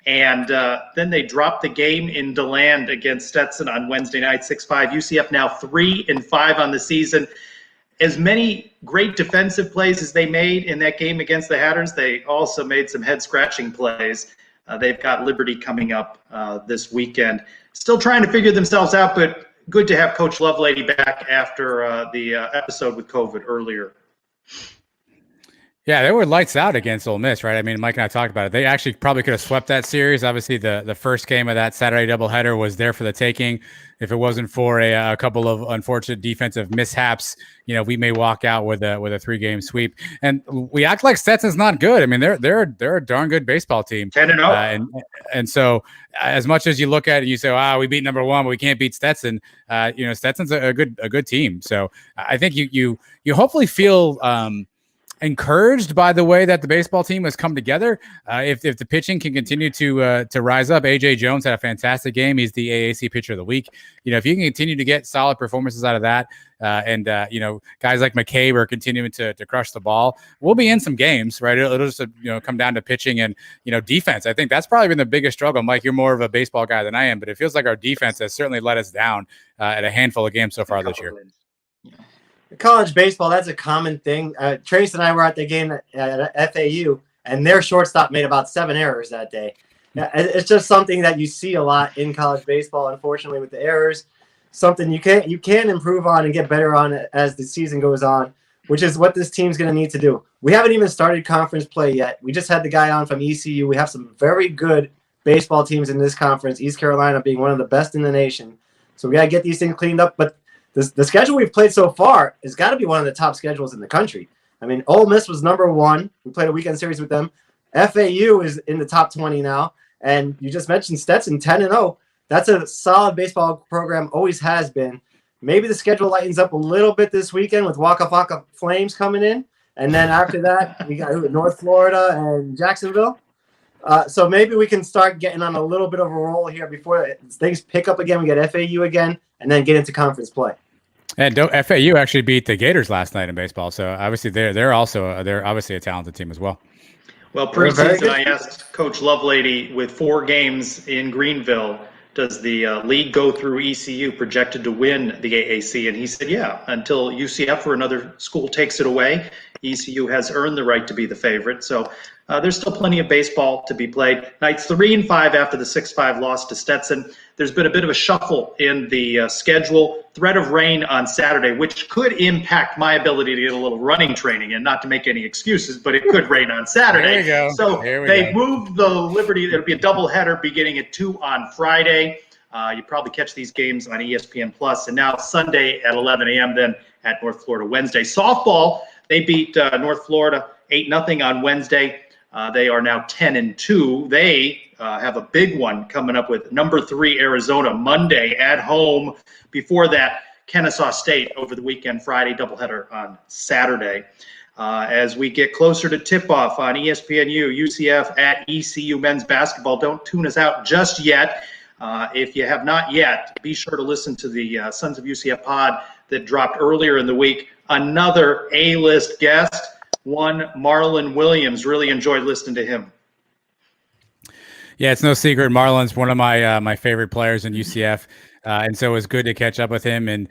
Speaker 1: And then they dropped the game in DeLand against Stetson on Wednesday night, 6-5. UCF now 3-5 on the season. As many great defensive plays as they made in that game against the Hatters, they also made some head-scratching plays. They've got Liberty coming up this weekend. Still trying to figure themselves out, but good to have Coach Lovelady back after the episode with COVID earlier.
Speaker 2: Yeah, they were lights out against Ole Miss, right? I mean, Mike and I talked about it. They actually probably could have swept that series. Obviously, the first game of that Saturday doubleheader was there for the taking. If it wasn't for a couple of unfortunate defensive mishaps, we may walk out with a 3-game sweep. And we act like Stetson's not good. I mean, they're a darn good baseball team.
Speaker 1: 10-0.
Speaker 2: And so, as much as you look at it, you say, we beat #1, but we can't beat Stetson. Stetson's a good team. So I think you hopefully feel encouraged by the way that the baseball team has come together. If the pitching can continue to rise up, AJ Jones had a fantastic game. He's the AAC pitcher of the week. If you can continue to get solid performances out of that, and guys like McCabe are continuing to crush the ball, we'll be in some games, right? It'll just come down to pitching and defense. I think that's probably been the biggest struggle. Mike, you're more of a baseball guy than I am, but it feels like our defense has certainly let us down at a handful of games so far this year.
Speaker 3: College baseball, that's a common thing. Trace and I were at the game at FAU, and their shortstop made about 7 errors that day. It's just something that you see a lot in college baseball, unfortunately, with the errors. Something you can improve on and get better on as the season goes on, which is what this team's going to need to do. We haven't even started conference play yet. We just had the guy on from ECU. We have some very good baseball teams in this conference, East Carolina being one of the best in the nation. So we got to get these things cleaned up, but the schedule we've played so far has got to be one of the top schedules in the country. I mean, Ole Miss was #1. We played a weekend series with them. FAU is in the top 20 now. And you just mentioned Stetson, 10-0. That's a solid baseball program, always has been. Maybe the schedule lightens up a little bit this weekend with Waka Waka Flames coming in. And then after that, we got North Florida and Jacksonville. So maybe we can start getting on a little bit of a roll here before things pick up again. We got FAU again, and then get into conference play.
Speaker 2: And FAU actually beat the Gators last night in baseball, so obviously they're obviously a talented team as well.
Speaker 1: Well, preseason, I asked Coach Lovelady, with 4 games in Greenville, does the league go through ECU projected to win the AAC? And he said, yeah, until UCF or another school takes it away, ECU has earned the right to be the favorite. So there's still plenty of baseball to be played. Knights 3-5 after the 6-5 loss to Stetson. There's been a bit of a shuffle in the schedule. Threat of rain on Saturday, which could impact my ability to get a little running training, and not to make any excuses, but it could rain on Saturday.
Speaker 2: There you go.
Speaker 1: So they moved the Liberty. It'll be a doubleheader beginning at 2 on Friday. You probably catch these games on ESPN Plus. And now Sunday at 11 a.m. then at North Florida Wednesday. Softball, they beat North Florida 8-0 on Wednesday. They are now 10-2. They have a big one coming up with number 3 Arizona Monday at home. Before that, Kennesaw State over the weekend, Friday, doubleheader on Saturday. as we get closer to tip-off on ESPNU, UCF at ECU men's basketball. Don't tune us out just yet. If you have not yet, be sure to listen to the Sons of UCF pod that dropped earlier in the week. Another A-list guest, one Marlin Williams. Really enjoyed listening to him.
Speaker 2: Yeah, it's no secret. Marlin's one of my favorite players in UCF. And so it was good to catch up with him. And,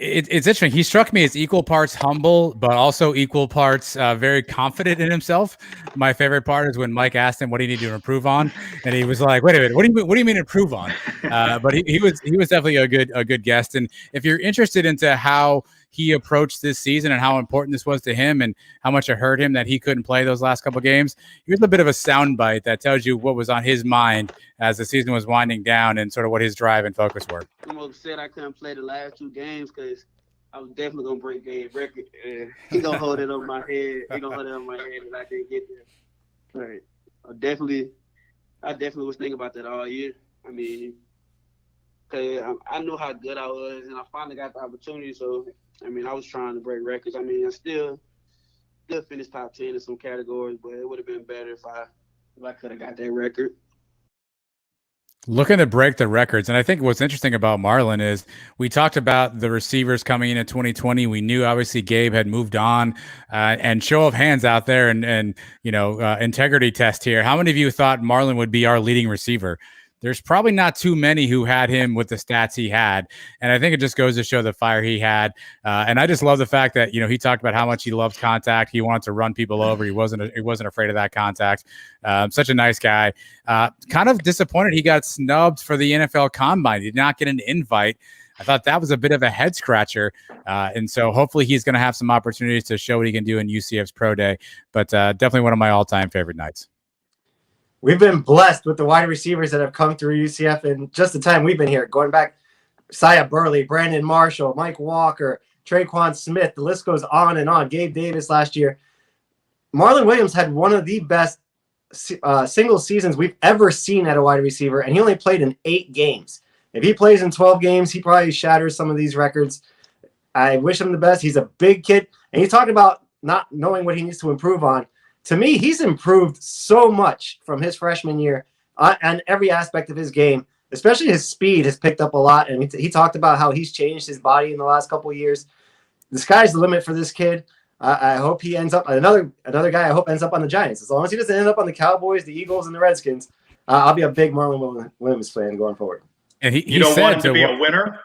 Speaker 2: it's interesting. He struck me as equal parts humble, but also equal parts very confident in himself. My favorite part is when Mike asked him what he needed to improve on. And he was like, wait a minute, what do you mean improve on? But he was definitely a good guest. And if you're interested into how he approached this season and how important this was to him and how much it hurt him that he couldn't play those last couple of games, here's a bit of a soundbite that tells you what was on his mind as the season was winding down and sort of what his drive and focus were.
Speaker 9: I'm upset I couldn't play the last 2 games because I was definitely gonna break game record. He gonna hold it over my head. He gonna hold it over my head that I didn't get there. Right. I definitely was thinking about that all year. I mean, cause I knew how good I was, and I finally got the opportunity. So, I mean, I was trying to break records. I mean, I still finished top 10 in some categories, but it would have been better if I could have got that record.
Speaker 2: Looking to break the records. And I think what's interesting about Marlin is we talked about the receivers coming in 2020. We knew obviously Gabe had moved on, and show of hands out there and integrity test here. How many of you thought Marlin would be our leading receiver? There's probably not too many who had him with the stats he had. And I think it just goes to show the fire he had. And I just love the fact that, he talked about how much he loved contact. He wanted to run people over. He wasn't afraid of that contact. Such a nice guy. Kind of disappointed he got snubbed for the NFL Combine. He did not get an invite. I thought that was a bit of a head scratcher. And so hopefully he's going to have some opportunities to show what he can do in UCF's Pro Day. But definitely one of my all-time favorite nights.
Speaker 3: We've been blessed with the wide receivers that have come through UCF in just the time we've been here. Going back, Siah Burley, Brandon Marshall, Mike Walker, Traquan Smith. The list goes on and on. Gabe Davis last year. Marlin Williams had one of the best single seasons we've ever seen at a wide receiver, and he only played in 8 games. If he plays in 12 games, he probably shatters some of these records. I wish him the best. He's a big kid, and he talked about not knowing what he needs to improve on. To me, he's improved so much from his freshman year and every aspect of his game, especially his speed has picked up a lot. And he talked about how he's changed his body in the last couple of years. The sky's the limit for this kid. I hope he ends up another guy. I hope ends up on the Giants. As long as he doesn't end up on the Cowboys, the Eagles, and the Redskins, I'll be a big Marlin Williams fan going forward.
Speaker 2: And he
Speaker 1: don't want him to be a winner.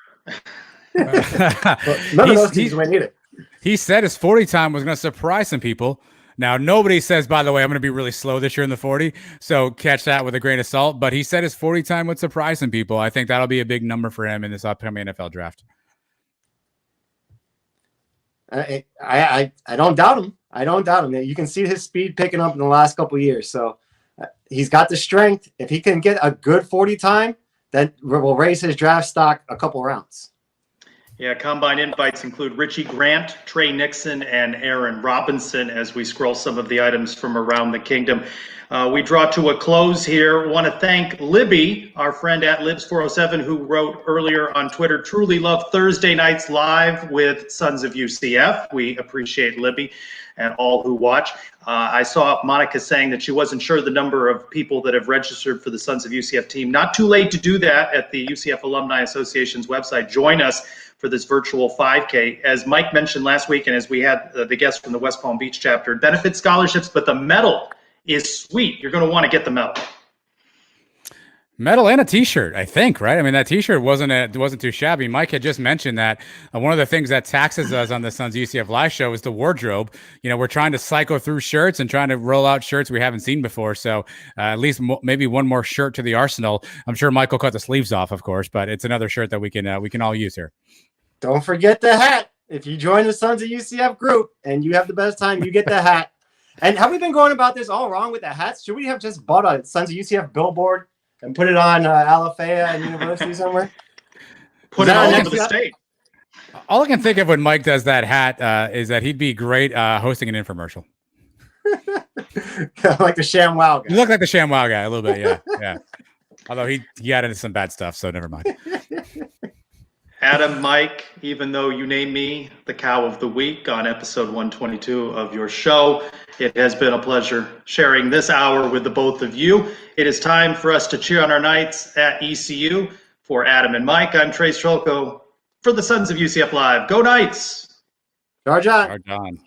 Speaker 3: Well, none of those teams win either.
Speaker 2: He said his 40 time was going to surprise some people. Now, nobody says, by the way, I'm going to be really slow this year in the 40, so catch that with a grain of salt. But he said his 40 time would surprise some people. I think that'll be a big number for him in this upcoming NFL draft.
Speaker 3: I don't doubt him. I don't doubt him. You can see his speed picking up in the last couple of years. So he's got the strength. If he can get a good 40 time, that will raise his draft stock a couple rounds.
Speaker 1: Yeah, Combine invites include Richie Grant, Trey Nixon, and Aaron Robinson as we scroll some of the items from around the kingdom. We draw to a close here. Want to thank Libby, our friend at Libs407, who wrote earlier on Twitter, truly love Thursday nights live with Sons of UCF. We appreciate Libby and all who watch. I saw Monica saying that she wasn't sure the number of people that have registered for the Sons of UCF team. Not too late to do that at the UCF Alumni Association's website. Join us for this virtual 5K. As Mike mentioned last week, and as we had the guest from the West Palm Beach chapter, benefit scholarships, but the medal is sweet. You're going to want to get the medal.
Speaker 2: Medal and a T-shirt, I think, right? I mean, that T-shirt wasn't too shabby. Mike had just mentioned that one of the things that taxes us on the Sons UCF Live show is the wardrobe. We're trying to cycle through shirts and trying to roll out shirts we haven't seen before. So at least maybe one more shirt to the arsenal. I'm sure Mike will cut the sleeves off, of course, but it's another shirt that we can all use here.
Speaker 3: Don't forget the hat. If you join the Sons of UCF group and you have the best time, you get the hat. And have we been going about this all wrong with the hats? Should we have just bought a Sons of UCF billboard and put it on Alafaya and University somewhere?
Speaker 1: Put it all over the state.
Speaker 2: All I can think of when Mike does that hat is that he'd be great hosting an infomercial.
Speaker 3: Like the ShamWow guy.
Speaker 2: You look like the ShamWow guy a little bit, yeah. Although he got into some bad stuff, so never mind.
Speaker 1: Adam, Mike, even though you named me the cow of the week on episode 122 of your show, it has been a pleasure sharing this hour with the both of you. It is time for us to cheer on our Knights at ECU. For Adam and Mike, I'm Trey Strelko. For the Sons of UCF Live, go Knights!
Speaker 3: Charge on!
Speaker 2: Charge on.